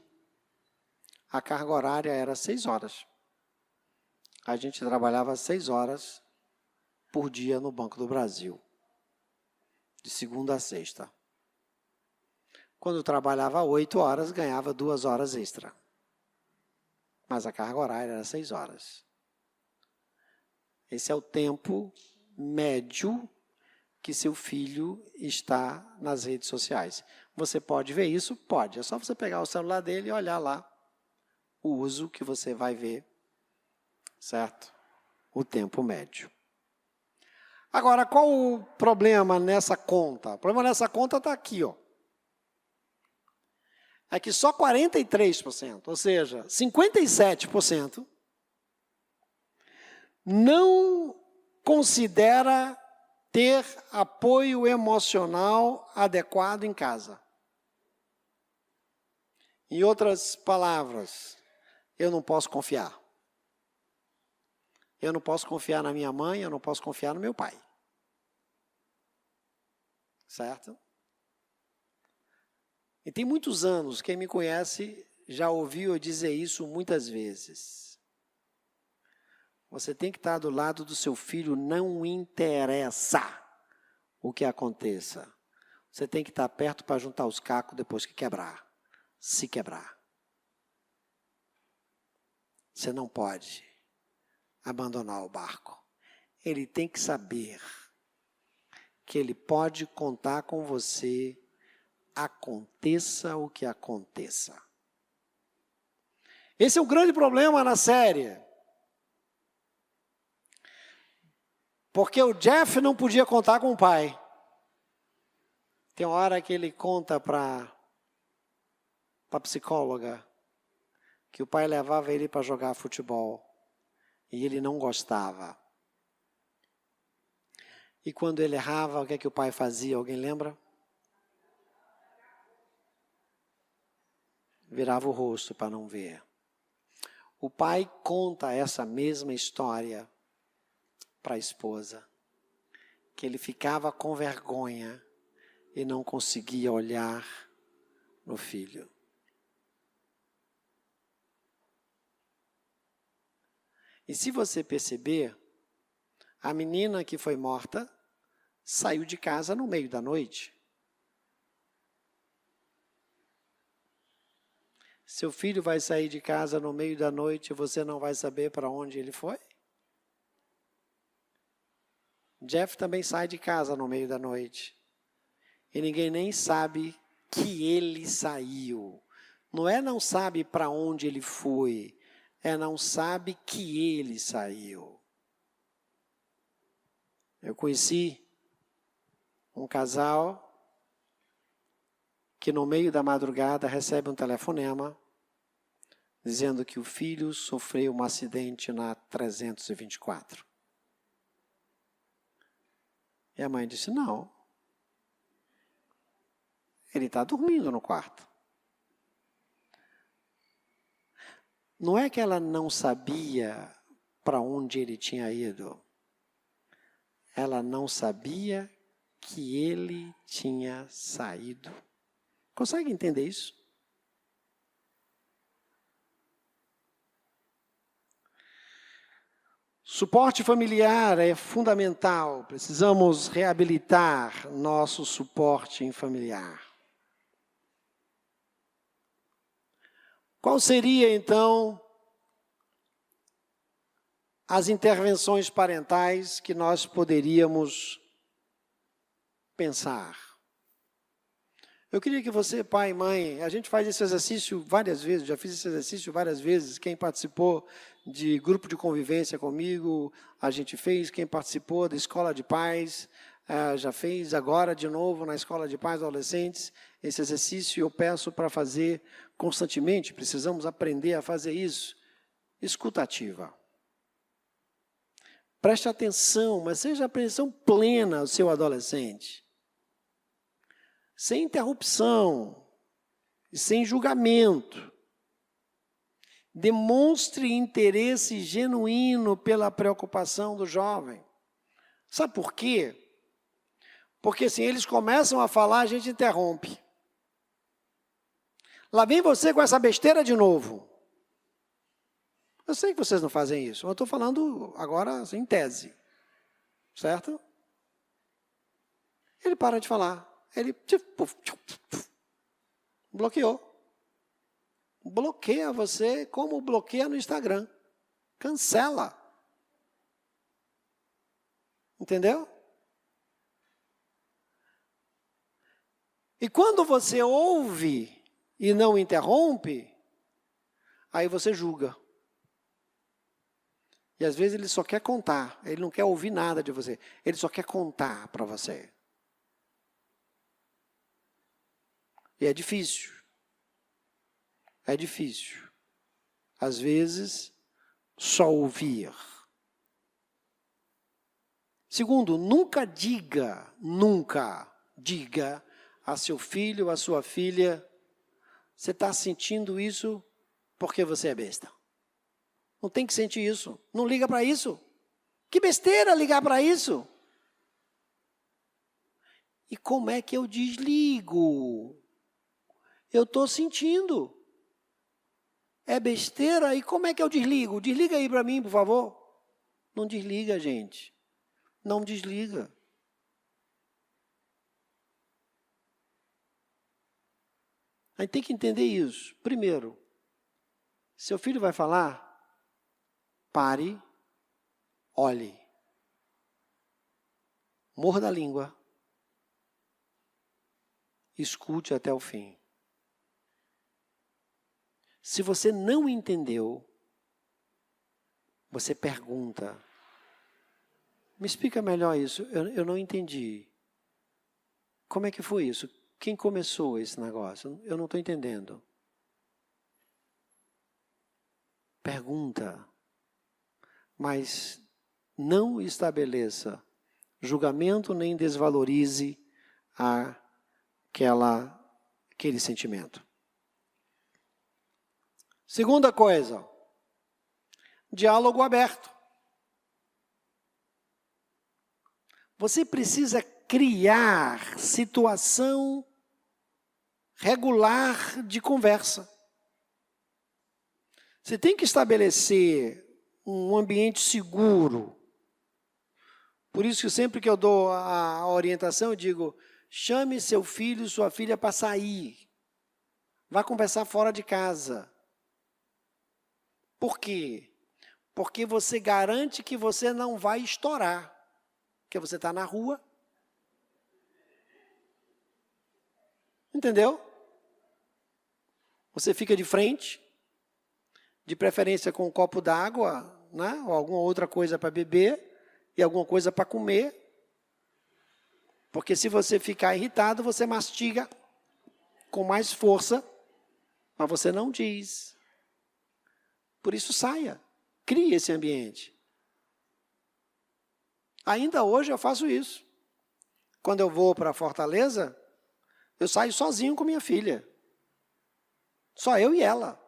A carga horária era 6 horas. A gente trabalhava 6 horas por dia no Banco do Brasil, de segunda a sexta. Quando trabalhava 8 horas, ganhava 2 horas extra. Mas a carga horária era 6 horas. Esse é o tempo médio que seu filho está nas redes sociais. Você pode ver isso? Pode. É só você pegar o celular dele e olhar lá o uso que você vai ver, certo? O tempo médio. Agora, qual o problema nessa conta? O problema nessa conta está aqui, ó. É que só 43%, ou seja, 57%, não considera ter apoio emocional adequado em casa. Em outras palavras, eu não posso confiar. Eu não posso confiar na minha mãe, eu não posso confiar no meu pai. Certo? E tem muitos anos, quem me conhece já ouviu eu dizer isso muitas vezes. Você tem que estar do lado do seu filho, não interessa o que aconteça. Você tem que estar perto para juntar os cacos depois que quebrar, se quebrar. Você não pode abandonar o barco. Ele tem que saber que ele pode contar com você, aconteça o que aconteça. Esse é o grande problema na série. Porque o Jeff não podia contar com o pai. Tem uma hora que ele conta para a psicóloga que o pai levava ele para jogar futebol e ele não gostava. E quando ele errava, o que é que o pai fazia? Alguém lembra? Virava o rosto para não ver. O pai conta essa mesma história para a esposa, que ele ficava com vergonha e não conseguia olhar no filho. E se você perceber, a menina que foi morta saiu de casa no meio da noite. Seu filho vai sair de casa no meio da noite e você não vai saber para onde ele foi? Jeff também sai de casa no meio da noite. E ninguém nem sabe que ele saiu. Não sabe para onde ele foi. Não sabe que ele saiu. Eu conheci um casal que no meio da madrugada recebe um telefonema dizendo que o filho sofreu um acidente na 324. E a mãe disse, não, ele está dormindo no quarto. Não é que ela não sabia para onde ele tinha ido. Ela não sabia que ele tinha saído. Consegue entender isso? Suporte familiar é fundamental. Precisamos reabilitar nosso suporte familiar. Qual seria, então, as intervenções parentais que nós poderíamos pensar? Eu queria que você, pai e mãe, a gente faz esse exercício várias vezes, já fiz esse exercício várias vezes, quem participou de grupo de convivência comigo, a gente fez, quem participou da escola de pais, já fez agora de novo na escola de pais adolescentes, esse exercício eu peço para fazer constantemente, precisamos aprender a fazer isso. Escuta ativa. Preste atenção, mas seja atenção plena ao seu adolescente. Sem interrupção, e sem julgamento. Demonstre interesse genuíno pela preocupação do jovem. Sabe por quê? Porque assim, eles começam a falar, a gente interrompe. Lá vem você com essa besteira de novo. Eu sei que vocês não fazem isso, mas eu estou falando agora assim, em tese. Certo? Ele para de falar. Ele bloqueou. Bloqueia você como bloqueia no Instagram. Cancela. Entendeu? E quando você ouve e não interrompe, aí você julga. E às vezes ele só quer contar, ele não quer ouvir nada de você, ele só quer contar para você. E é difícil. É difícil. Às vezes, só ouvir. Segundo, nunca diga a seu filho, a sua filha, você está sentindo isso porque você é besta. Não tem que sentir isso. Não liga para isso. Que besteira ligar para isso. E como é que eu desligo? Eu estou sentindo. É besteira? E como é que eu desligo? Desliga aí para mim, por favor. Não desliga, gente. Não desliga. A gente tem que entender isso. Primeiro, seu filho vai falar, pare, olhe. Morda a língua. Escute até o fim. Se você não entendeu, você pergunta. Me explica melhor isso, eu não entendi. Como é que foi isso? Quem começou esse negócio? Eu não estou entendendo. Pergunta, mas não estabeleça julgamento nem desvalorize aquele sentimento. Segunda coisa, diálogo aberto. Você precisa criar situação regular de conversa. Você tem que estabelecer um ambiente seguro. Por isso que sempre que eu dou a orientação, eu digo, chame seu filho, sua filha para sair. Vá conversar fora de casa. Por quê? Porque você garante que você não vai estourar. Porque você está na rua. Entendeu? Você fica de frente, de preferência com um copo d'água, né? Ou alguma outra coisa para beber e alguma coisa para comer. Porque se você ficar irritado, você mastiga com mais força, mas você não diz. Por isso, saia. Crie esse ambiente. Ainda hoje eu faço isso. Quando eu vou para Fortaleza, eu saio sozinho com minha filha. Só eu e ela.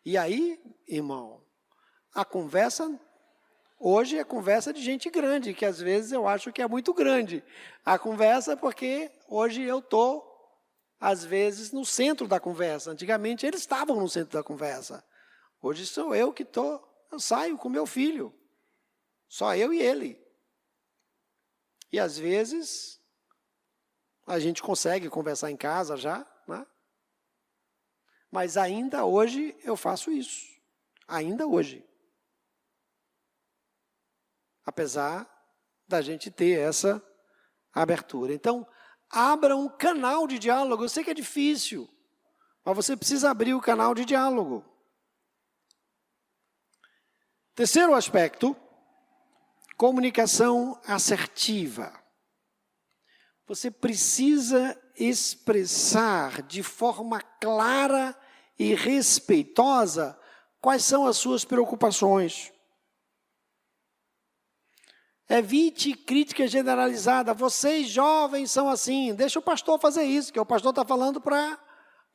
E aí, irmão, a conversa hoje é conversa de gente grande, que às vezes eu acho que é muito grande. A conversa é porque hoje eu estou, às vezes, no centro da conversa. Antigamente eles estavam no centro da conversa. Hoje sou eu que estou, eu saio com meu filho. Só eu e ele. E às vezes a gente consegue conversar em casa já, né? Mas ainda hoje eu faço isso. Ainda hoje. Apesar da gente ter essa abertura. Então, abra um canal de diálogo. Eu sei que é difícil, mas você precisa abrir o canal de diálogo. Terceiro aspecto, comunicação assertiva. Você precisa expressar de forma clara e respeitosa quais são as suas preocupações. Evite crítica generalizada. Vocês jovens são assim. Deixa o pastor fazer isso, que o pastor está falando para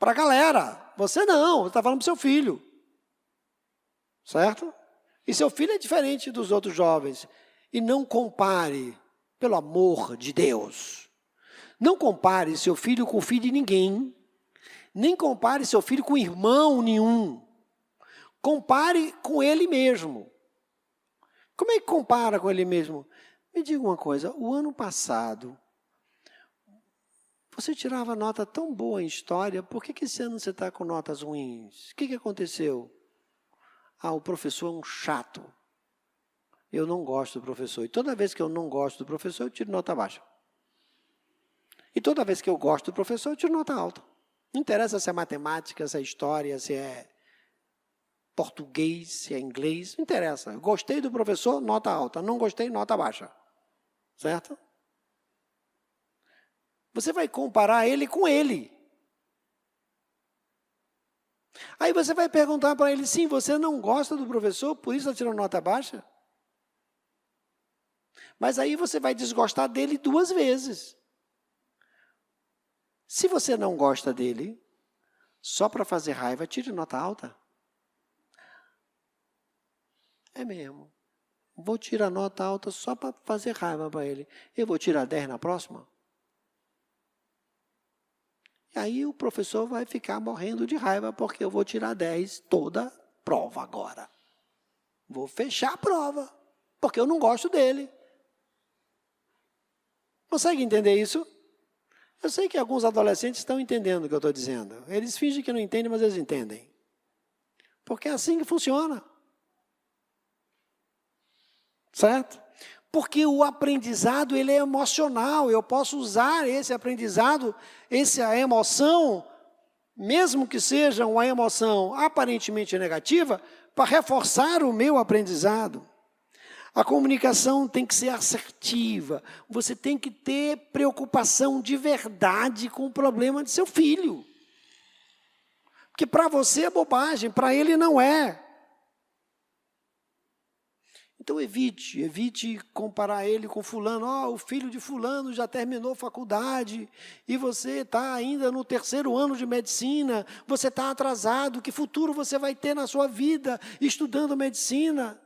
a galera. Você não, está falando para o seu filho. Certo? E seu filho é diferente dos outros jovens. E não compare, pelo amor de Deus. Não compare seu filho com o filho de ninguém. Nem compare seu filho com irmão nenhum. Compare com ele mesmo. Como é que compara com ele mesmo? Me diga uma coisa, o ano passado, você tirava nota tão boa em história, por que esse ano você está com notas ruins? O que aconteceu? Ah, o professor é um chato. Eu não gosto do professor. E toda vez que eu não gosto do professor, eu tiro nota baixa. E toda vez que eu gosto do professor, eu tiro nota alta. Não interessa se é matemática, se é história, se é português, se é inglês, não interessa. Gostei do professor, nota alta. Não gostei, nota baixa. Certo? Você vai comparar ele com ele. Aí você vai perguntar para ele, sim, você não gosta do professor, por isso está tirando nota baixa? Mas aí você vai desgostar dele 2 vezes. Se você não gosta dele, só para fazer raiva, tire nota alta. É mesmo. Vou tirar nota alta só para fazer raiva para ele. Eu vou tirar 10 na próxima? E aí o professor vai ficar morrendo de raiva, porque eu vou tirar 10 toda prova agora. Vou fechar a prova, porque eu não gosto dele. Consegue entender isso? Eu sei que alguns adolescentes estão entendendo o que eu estou dizendo. Eles fingem que não entendem, mas eles entendem. Porque é assim que funciona. Certo? Porque o aprendizado ele é emocional. Eu posso usar esse aprendizado, essa emoção, mesmo que seja uma emoção aparentemente negativa, para reforçar o meu aprendizado. A comunicação tem que ser assertiva. Você tem que ter preocupação de verdade com o problema de seu filho. Porque para você é bobagem, para ele não é. Então evite comparar ele com fulano. O filho de fulano já terminou faculdade e você está ainda no 3º ano de medicina, você está atrasado, que futuro você vai ter na sua vida estudando medicina?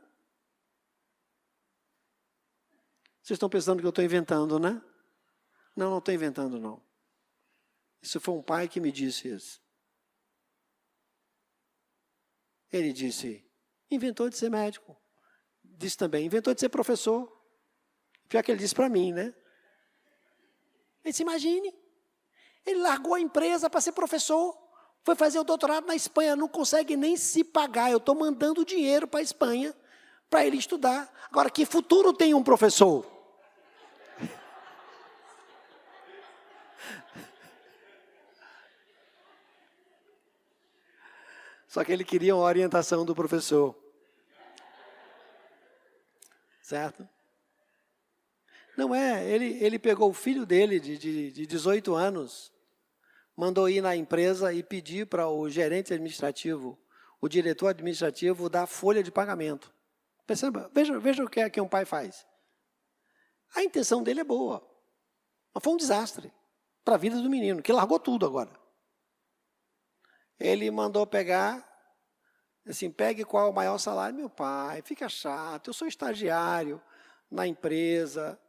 Vocês estão pensando que eu estou inventando, né? Não, não estou inventando, não. Isso foi um pai que me disse isso. Ele disse, inventou de ser médico. Disse também, inventou de ser professor. Pior que ele disse para mim, né? Ele disse, imagine, ele largou a empresa para ser professor, foi fazer o doutorado na Espanha, não consegue nem se pagar, eu estou mandando dinheiro para a Espanha para ele estudar. Agora, que futuro tem um professor? Só que ele queria uma orientação do professor. Certo? Não é, ele pegou o filho dele de 18 anos, mandou ir na empresa e pedir para o gerente administrativo, o diretor administrativo, dar folha de pagamento. Perceba, veja o que é que um pai faz. A intenção dele é boa, mas foi um desastre para a vida do menino, que largou tudo agora. Ele mandou pegar, assim, pegue qual é o maior salário. Meu pai, fica chato, eu sou estagiário na empresa,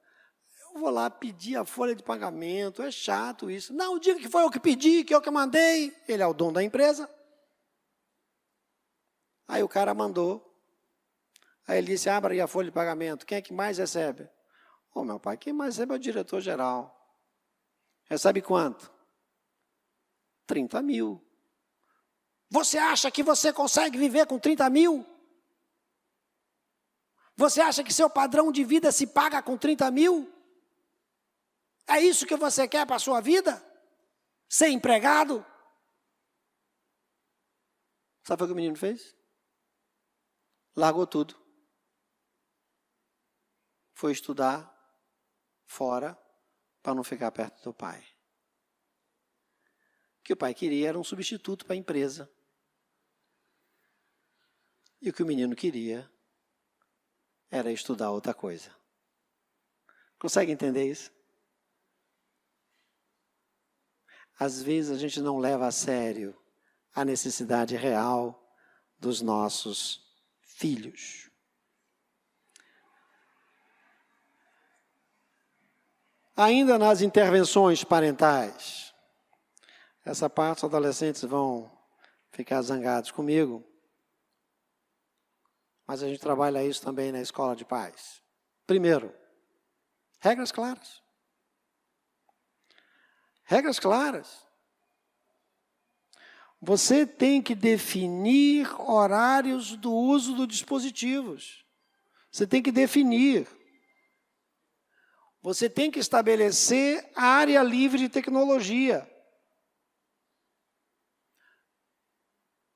eu vou lá pedir a folha de pagamento, é chato isso. Não, diga que foi eu que pedi, que eu que mandei. Ele é o dono da empresa. Aí o cara mandou. Aí ele disse, abra aí a folha de pagamento. Quem é que mais recebe? Ô, meu pai, quem mais recebe é o diretor-geral. Recebe quanto? 30 mil. Você acha que você consegue viver com 30 mil? Você acha que seu padrão de vida se paga com 30 mil? É isso que você quer para a sua vida? Ser empregado? Sabe o que o menino fez? Largou tudo. Foi estudar fora para não ficar perto do pai. O que o pai queria era um substituto para a empresa. E o que o menino queria era estudar outra coisa. Consegue entender isso? Às vezes a gente não leva a sério a necessidade real dos nossos filhos. Ainda nas intervenções parentais, essa parte os adolescentes vão ficar zangados comigo, mas a gente trabalha isso também na escola de pais. Primeiro, regras claras. Regras claras. Você tem que definir horários do uso dos dispositivos. Você tem que definir. Você tem que estabelecer área livre de tecnologia.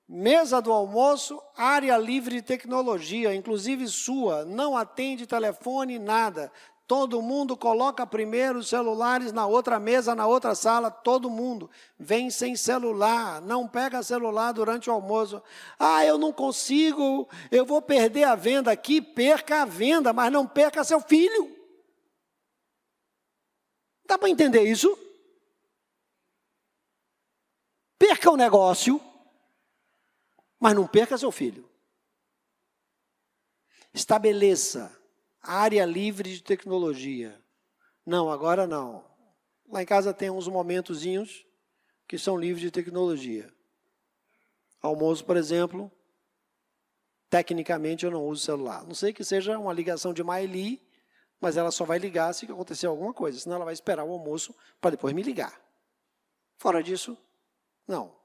Mesa do almoço, área livre de tecnologia, inclusive sua, não atende telefone, nada. Todo mundo coloca primeiro os celulares na outra mesa, na outra sala, todo mundo vem sem celular, não pega celular durante o almoço. Ah, eu não consigo, eu vou perder a venda aqui, perca a venda, mas não perca seu filho. Dá para entender isso? Perca o negócio, mas não perca seu filho. Estabeleça área livre de tecnologia. Não, agora não. Lá em casa tem uns momentozinhos que são livres de tecnologia. Almoço, por exemplo, tecnicamente eu não uso celular. Não sei que seja uma ligação de Maeli, mas ela só vai ligar se acontecer alguma coisa, senão ela vai esperar o almoço para depois me ligar. Fora disso, não.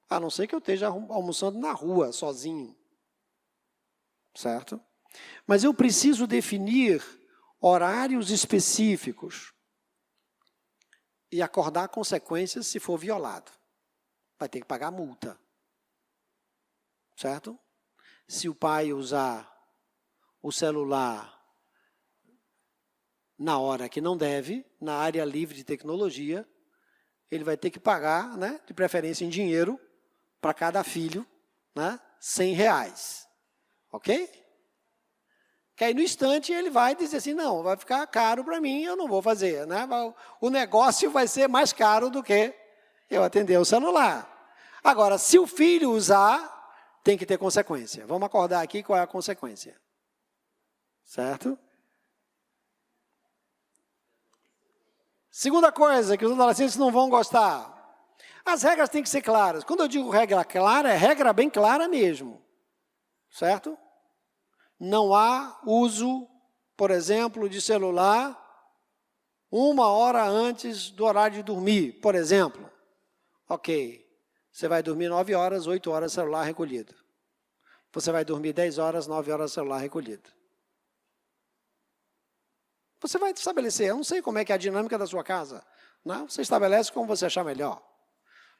A não ser que eu esteja almoçando na rua, sozinho. Certo? Mas eu preciso definir horários específicos e acordar consequências se for violado. Vai ter que pagar multa. Certo? Se o pai usar o celular na hora que não deve, na área livre de tecnologia, ele vai ter que pagar, né, de preferência em dinheiro, para cada filho, né, R$100. Ok? Que aí no instante ele vai dizer assim, não, vai ficar caro para mim, eu não vou fazer. Né? O negócio vai ser mais caro do que eu atender o celular. Agora, se o filho usar, tem que ter consequência. Vamos acordar aqui qual é a consequência. Certo? Segunda coisa que os adolescentes não vão gostar. As regras têm que ser claras. Quando eu digo regra clara, é regra bem clara mesmo. Certo? Não há uso, por exemplo, de celular 1 hora antes do horário de dormir, por exemplo. Ok, você vai dormir 9 horas, 8 horas celular recolhido. Você vai dormir 10 horas, 9 horas celular recolhido. Você vai estabelecer, eu não sei como é que é a dinâmica da sua casa, né? Você estabelece como você achar melhor.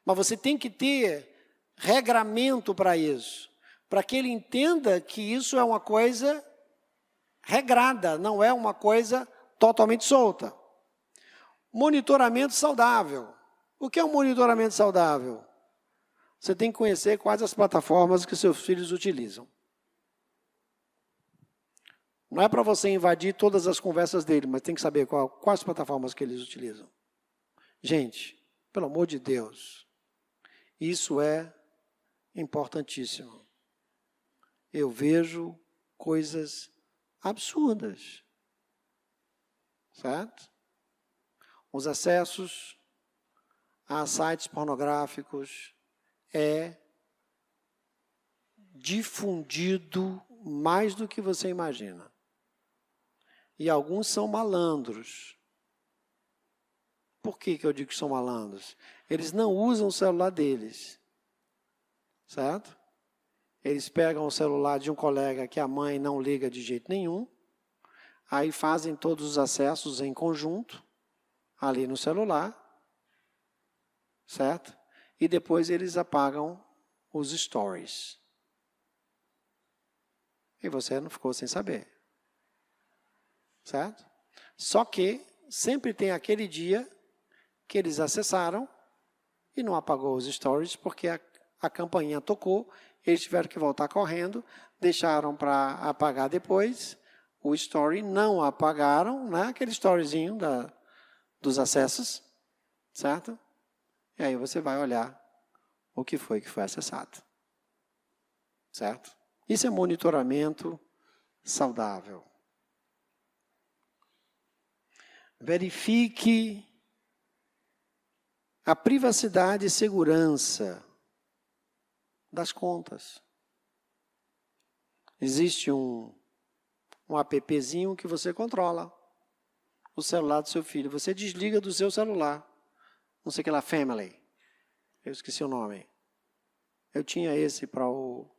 Mas você tem que ter regramento para isso, para que ele entenda que isso é uma coisa regrada, não é uma coisa totalmente solta. Monitoramento saudável. O que é um monitoramento saudável? Você tem que conhecer quais as plataformas que seus filhos utilizam. Não é para você invadir todas as conversas dele, mas tem que saber quais plataformas que eles utilizam. Gente, pelo amor de Deus, isso é importantíssimo. Eu vejo coisas absurdas, certo? Os acessos a sites pornográficos é difundido mais do que você imagina. E alguns são malandros. Por que eu digo que são malandros? Eles não usam o celular deles, certo? Eles pegam o celular de um colega que a mãe não liga de jeito nenhum, aí fazem todos os acessos em conjunto, ali no celular, certo? E depois eles apagam os stories. E você não ficou sem saber, certo? Só que sempre tem aquele dia que eles acessaram e não apagou os stories, porque a campainha tocou, eles tiveram que voltar correndo, deixaram para apagar depois o story, não apagaram, né? Aquele storyzinho dos acessos, certo? E aí você vai olhar o que foi acessado, certo? Isso é monitoramento saudável. Verifique a privacidade e segurança das contas. Existe um appzinho que você controla o celular do seu filho. Você desliga do seu celular. Não sei o que lá, Family. Eu esqueci o nome. Eu tinha esse para o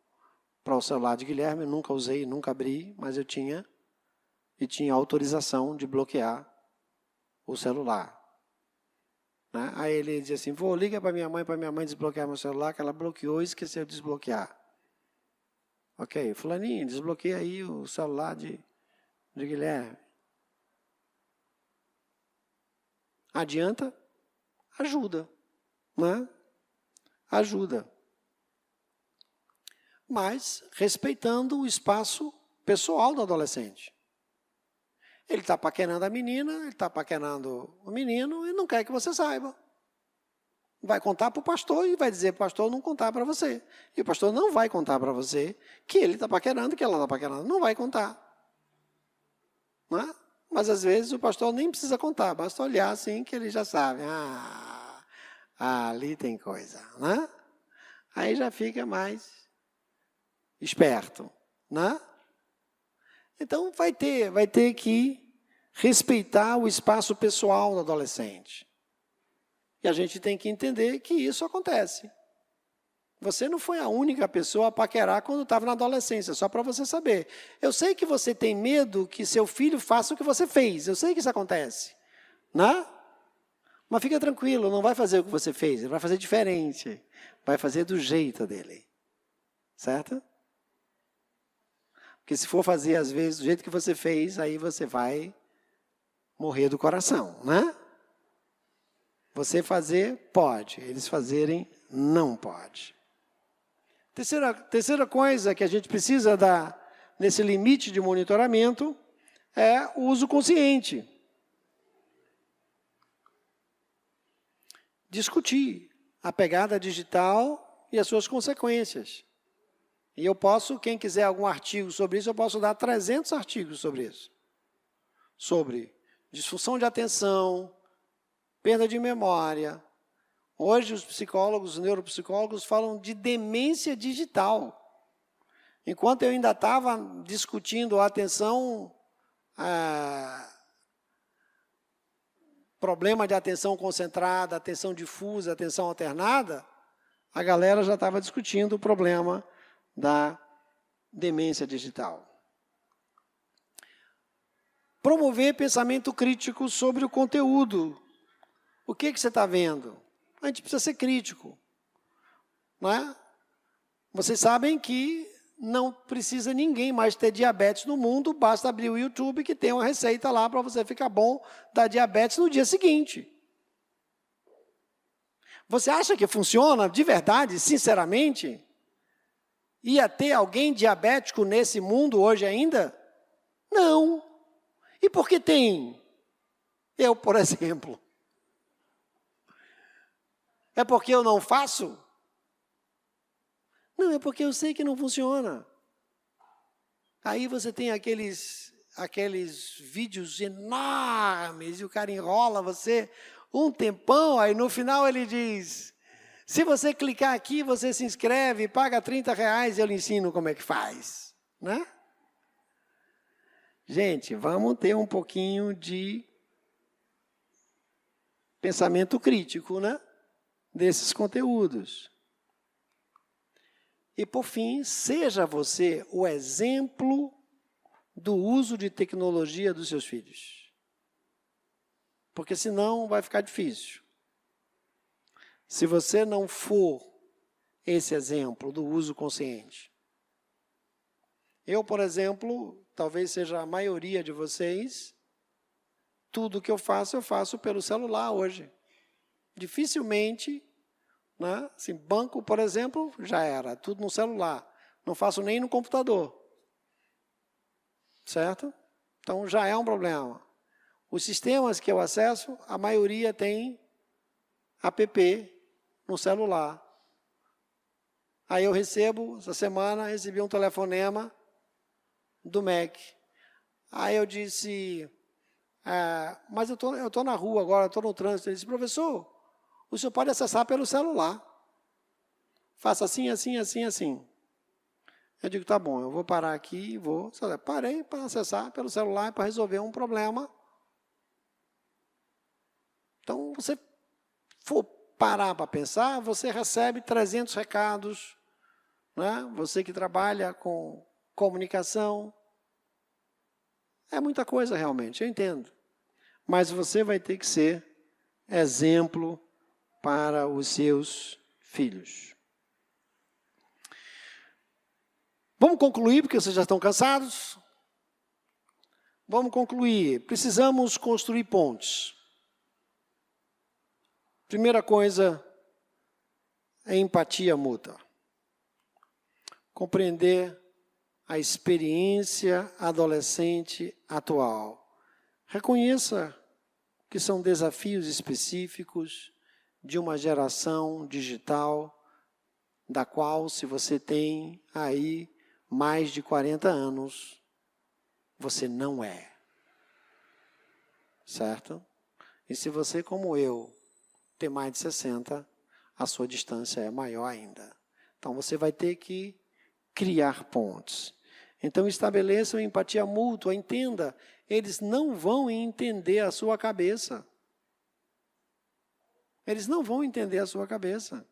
celular de Guilherme, nunca usei, nunca abri, mas eu tinha. E tinha autorização de bloquear o celular. Né? Aí ele dizia assim, liga para minha mãe desbloquear meu celular, que ela bloqueou e esqueceu de desbloquear. Ok, fulaninho, desbloqueia aí o celular de Guilherme. Adianta? Ajuda. Né? Ajuda. Mas respeitando o espaço pessoal do adolescente. Ele está paquerando a menina, ele está paquerando o menino e não quer que você saiba. Vai contar para o pastor e vai dizer para o pastor não contar para você. E o pastor não vai contar para você que ele está paquerando, que ela está paquerando. Não vai contar. Não é? Mas às vezes o pastor nem precisa contar, basta olhar assim que ele já sabe. Ali tem coisa. Né? Aí já fica mais esperto. Né? Então, vai ter que respeitar o espaço pessoal do adolescente. E a gente tem que entender que isso acontece. Você não foi a única pessoa a paquerar quando estava na adolescência, só para você saber. Eu sei que você tem medo que seu filho faça o que você fez. Eu sei que isso acontece. Né? Mas fica tranquilo, não vai fazer o que você fez. Ele vai fazer diferente. Vai fazer do jeito dele. Certo? Porque se for fazer, às vezes, do jeito que você fez, aí você vai morrer do coração, né? Você fazer, pode. Eles fazerem, não pode. Terceira coisa que a gente precisa dar nesse limite de monitoramento é o uso consciente. Discutir a pegada digital e as suas consequências. E eu posso, quem quiser algum artigo sobre isso, eu posso dar 300 artigos sobre isso. Sobre disfunção de atenção, perda de memória. Hoje os psicólogos, os neuropsicólogos falam de demência digital. Enquanto eu ainda estava discutindo a atenção, problema de atenção concentrada, atenção difusa, atenção alternada, a galera já estava discutindo o problema da demência digital. Promover pensamento crítico sobre o conteúdo. O que você está vendo? A gente precisa ser crítico. Não é? Vocês sabem que não precisa ninguém mais ter diabetes no mundo, basta abrir o YouTube que tem uma receita lá para você ficar bom da diabetes no dia seguinte. Você acha que funciona de verdade, sinceramente? Ia ter alguém diabético nesse mundo hoje ainda? Não. E por que tem? Eu, por exemplo. É porque eu não faço? Não, é porque eu sei que não funciona. Aí você tem aqueles vídeos enormes e o cara enrola você um tempão, aí no final ele diz, se você clicar aqui, você se inscreve, paga R$30 e eu lhe ensino como é que faz. Né? Gente, vamos ter um pouquinho de pensamento crítico, né? Desses conteúdos. E, por fim, seja você o exemplo do uso de tecnologia dos seus filhos. Porque senão vai ficar difícil. Se você não for esse exemplo do uso consciente. Eu, por exemplo, talvez seja a maioria de vocês, tudo que eu faço pelo celular hoje. Dificilmente, né? Assim, banco, por exemplo, já era, tudo no celular. Não faço nem no computador. Certo? Então, já é um problema. Os sistemas que eu acesso, a maioria tem app no celular. Aí eu essa semana, recebi um telefonema do MEC. Aí eu disse, mas eu tô na rua agora, estou no trânsito. Ele disse, professor, o senhor pode acessar pelo celular. Faça assim, assim, assim, assim. Eu digo, tá bom, eu vou parar aqui e vou. Parei para acessar pelo celular para resolver um problema. Então, você for parar para pensar, você recebe 300 recados, né? Você que trabalha com comunicação. É muita coisa realmente, eu entendo. Mas você vai ter que ser exemplo para os seus filhos. Vamos concluir, porque vocês já estão cansados. Vamos concluir. Precisamos construir pontes. Primeira coisa é empatia mútua. Compreender a experiência adolescente atual. Reconheça que são desafios específicos de uma geração digital, da qual, se você tem aí mais de 40 anos, você não é. Certo? E se você, como eu, tem mais de 60, a sua distância é maior ainda. Então, você vai ter que criar pontes. Então, estabeleçam empatia mútua, entenda, eles não vão entender a sua cabeça. Eles não vão entender a sua cabeça.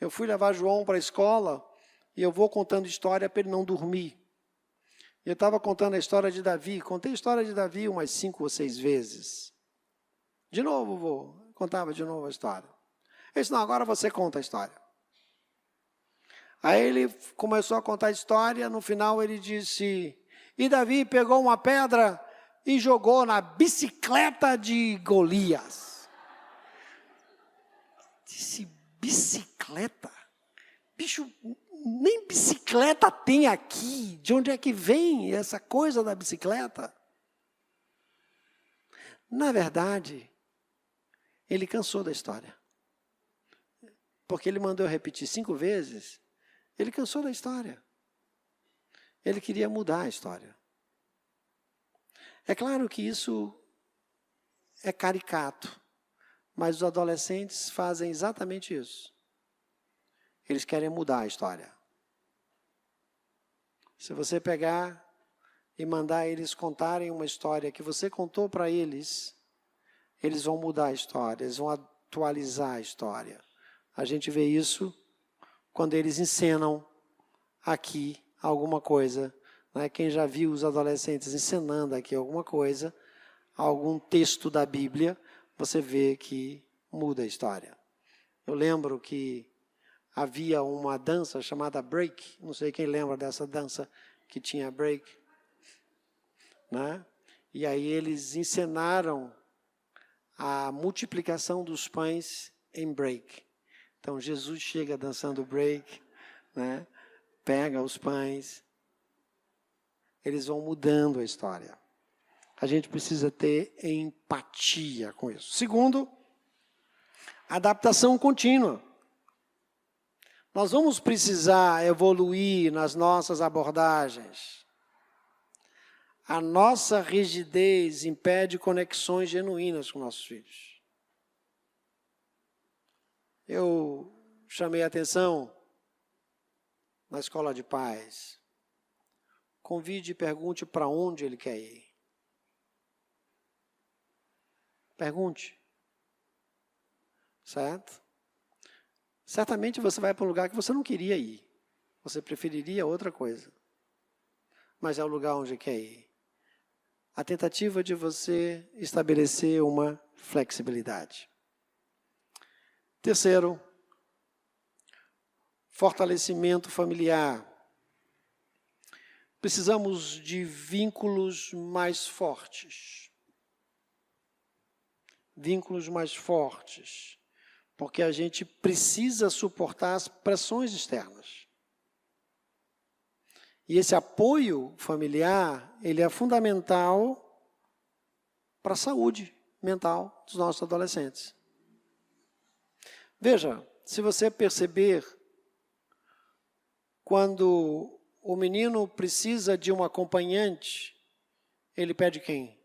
Eu fui levar João para a escola e eu vou contando história para ele não dormir. Eu estava contando a história de Davi, contei a história de Davi umas 5 ou 6 vezes. De novo, vou. Contava de novo a história. Ele disse, não, agora você conta a história. Aí ele começou a contar a história, no final ele disse, e Davi pegou uma pedra e jogou na bicicleta de Golias. Disse, bicicleta? Bicho, nem bicicleta tem aqui. De onde é que vem essa coisa da bicicleta? Na verdade, ele cansou da história. Porque ele mandou eu repetir 5 vezes, ele cansou da história. Ele queria mudar a história. É claro que isso é caricato, mas os adolescentes fazem exatamente isso. Eles querem mudar a história. Se você pegar e mandar eles contarem uma história que você contou para eles, eles vão mudar a história, eles vão atualizar a história. A gente vê isso quando eles encenam aqui alguma coisa. Né? Quem já viu os adolescentes encenando aqui alguma coisa, algum texto da Bíblia, você vê que muda a história. Eu lembro que havia uma dança chamada break, não sei quem lembra dessa dança que tinha break. Né? E aí eles encenaram a multiplicação dos pães em break. Então, Jesus chega dançando break, né? Pega os pães. Eles vão mudando a história. A gente precisa ter empatia com isso. Segundo, adaptação contínua. Nós vamos precisar evoluir nas nossas abordagens. A nossa rigidez impede conexões genuínas com nossos filhos. Eu chamei a atenção na escola de pais. Convide e pergunte para onde ele quer ir. Pergunte. Certo? Certamente você vai para um lugar que você não queria ir. Você preferiria outra coisa. Mas é o lugar onde quer ir. A tentativa de você estabelecer uma flexibilidade. Terceiro, fortalecimento familiar. Precisamos de vínculos mais fortes. Vínculos mais fortes. Porque a gente precisa suportar as pressões externas. E esse apoio familiar, ele é fundamental para a saúde mental dos nossos adolescentes. Veja, se você perceber, quando o menino precisa de um acompanhante, ele pede quem?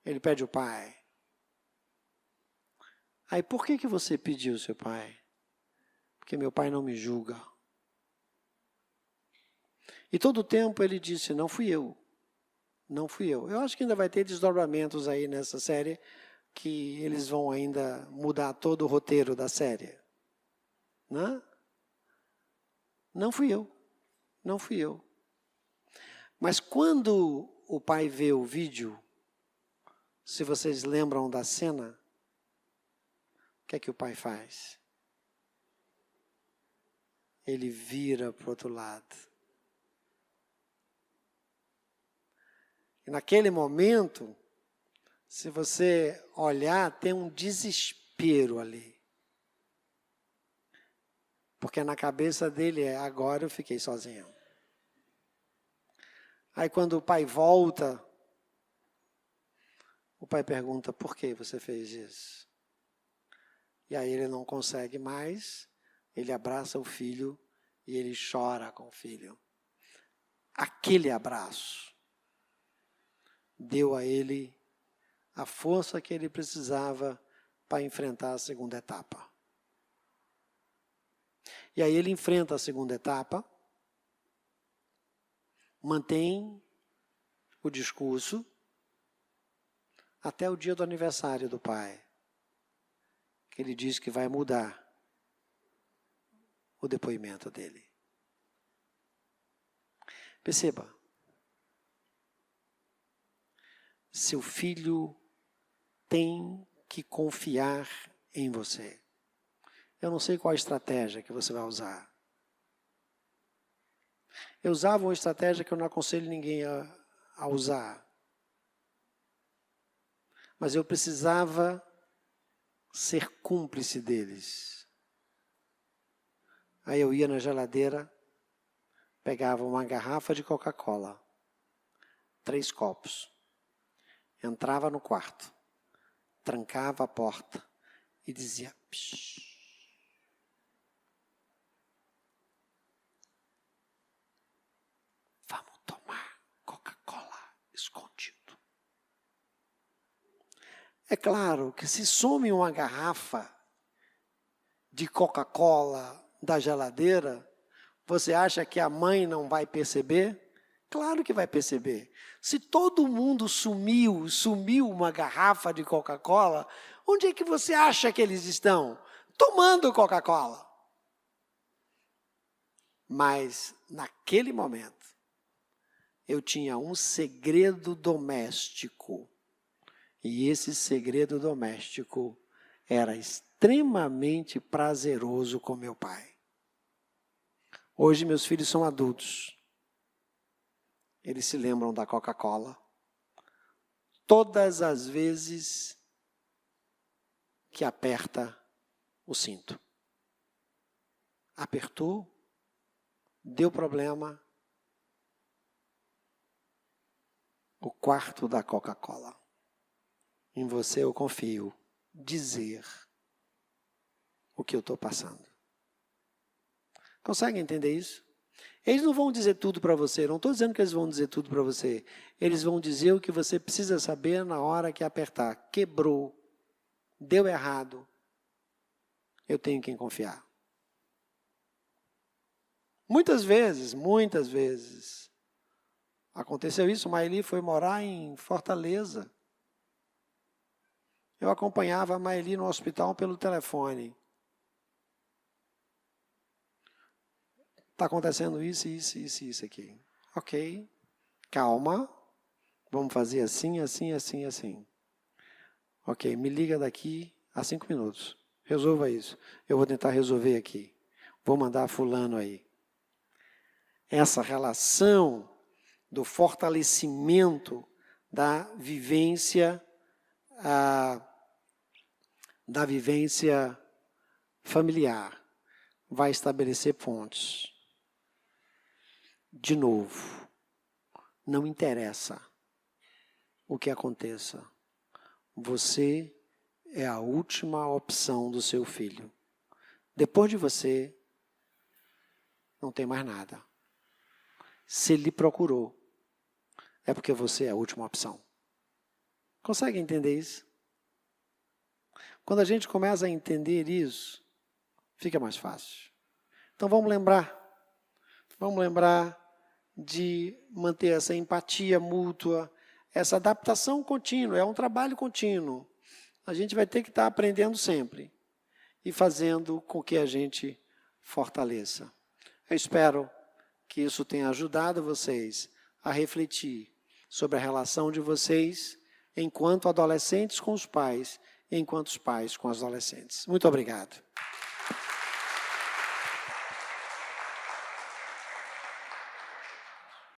Ele pede o pai. Aí, por que você pediu seu pai? Porque meu pai não me julga. E todo o tempo ele disse, não fui eu. Não fui eu. Eu acho que ainda vai ter desdobramentos aí nessa série, que eles vão ainda mudar todo o roteiro da série. Né? Não fui eu. Não fui eu. Mas quando o pai vê o vídeo, se vocês lembram da cena, o que é que o pai faz? Ele vira para o outro lado. E naquele momento, se você olhar, tem um desespero ali. Porque na cabeça dele é, agora eu fiquei sozinho. Aí quando o pai volta, o pai pergunta, por que você fez isso? E aí ele não consegue mais, ele abraça o filho e ele chora com o filho. Aquele abraço deu a ele a força que ele precisava para enfrentar a segunda etapa. E aí ele enfrenta a segunda etapa, mantém o discurso até o dia do aniversário do pai, que ele diz que vai mudar o depoimento dele. Perceba, seu filho tem que confiar em você. Eu não sei qual a estratégia que você vai usar. Eu usava uma estratégia que eu não aconselho ninguém a usar. Mas eu precisava ser cúmplice deles. Aí eu ia na geladeira, pegava uma garrafa de Coca-Cola, 3 copos, entrava no quarto, trancava a porta e dizia, psh. Vamos tomar Coca-Cola escondido. É claro que se some uma garrafa de Coca-Cola da geladeira, você acha que a mãe não vai perceber? Claro que vai perceber. Se todo mundo sumiu uma garrafa de Coca-Cola, onde é que você acha que eles estão? Tomando Coca-Cola. Mas, naquele momento, eu tinha um segredo doméstico. E esse segredo doméstico era extremamente prazeroso com meu pai. Hoje meus filhos são adultos. Eles se lembram da Coca-Cola. Todas as vezes que aperta o cinto. Apertou, deu problema. O quarto da Coca-Cola. Em você eu confio dizer o que eu estou passando. Consegue entender isso? Eles não vão dizer tudo para você, não estou dizendo que eles vão dizer tudo para você. Eles vão dizer o que você precisa saber na hora que apertar. Quebrou, deu errado, eu tenho quem confiar. Muitas vezes, aconteceu isso. Maeli foi morar em Fortaleza. Eu acompanhava a Maeli no hospital pelo telefone. Está acontecendo isso aqui. Ok, calma, vamos fazer assim. Ok, me liga daqui a 5 minutos. Resolva isso. Eu vou tentar resolver aqui. Vou mandar fulano aí. Essa relação do fortalecimento da vivência familiar vai estabelecer pontes. De novo, não interessa o que aconteça. Você é a última opção do seu filho. Depois de você, não tem mais nada. Se ele procurou, é porque você é a última opção. Consegue entender isso? Quando a gente começa a entender isso, fica mais fácil. Então vamos lembrar de manter essa empatia mútua, essa adaptação contínua, é um trabalho contínuo. A gente vai ter que estar aprendendo sempre e fazendo com que a gente fortaleça. Eu espero que isso tenha ajudado vocês a refletir sobre a relação de vocês enquanto adolescentes com os pais, enquanto os pais com os adolescentes. Muito obrigado.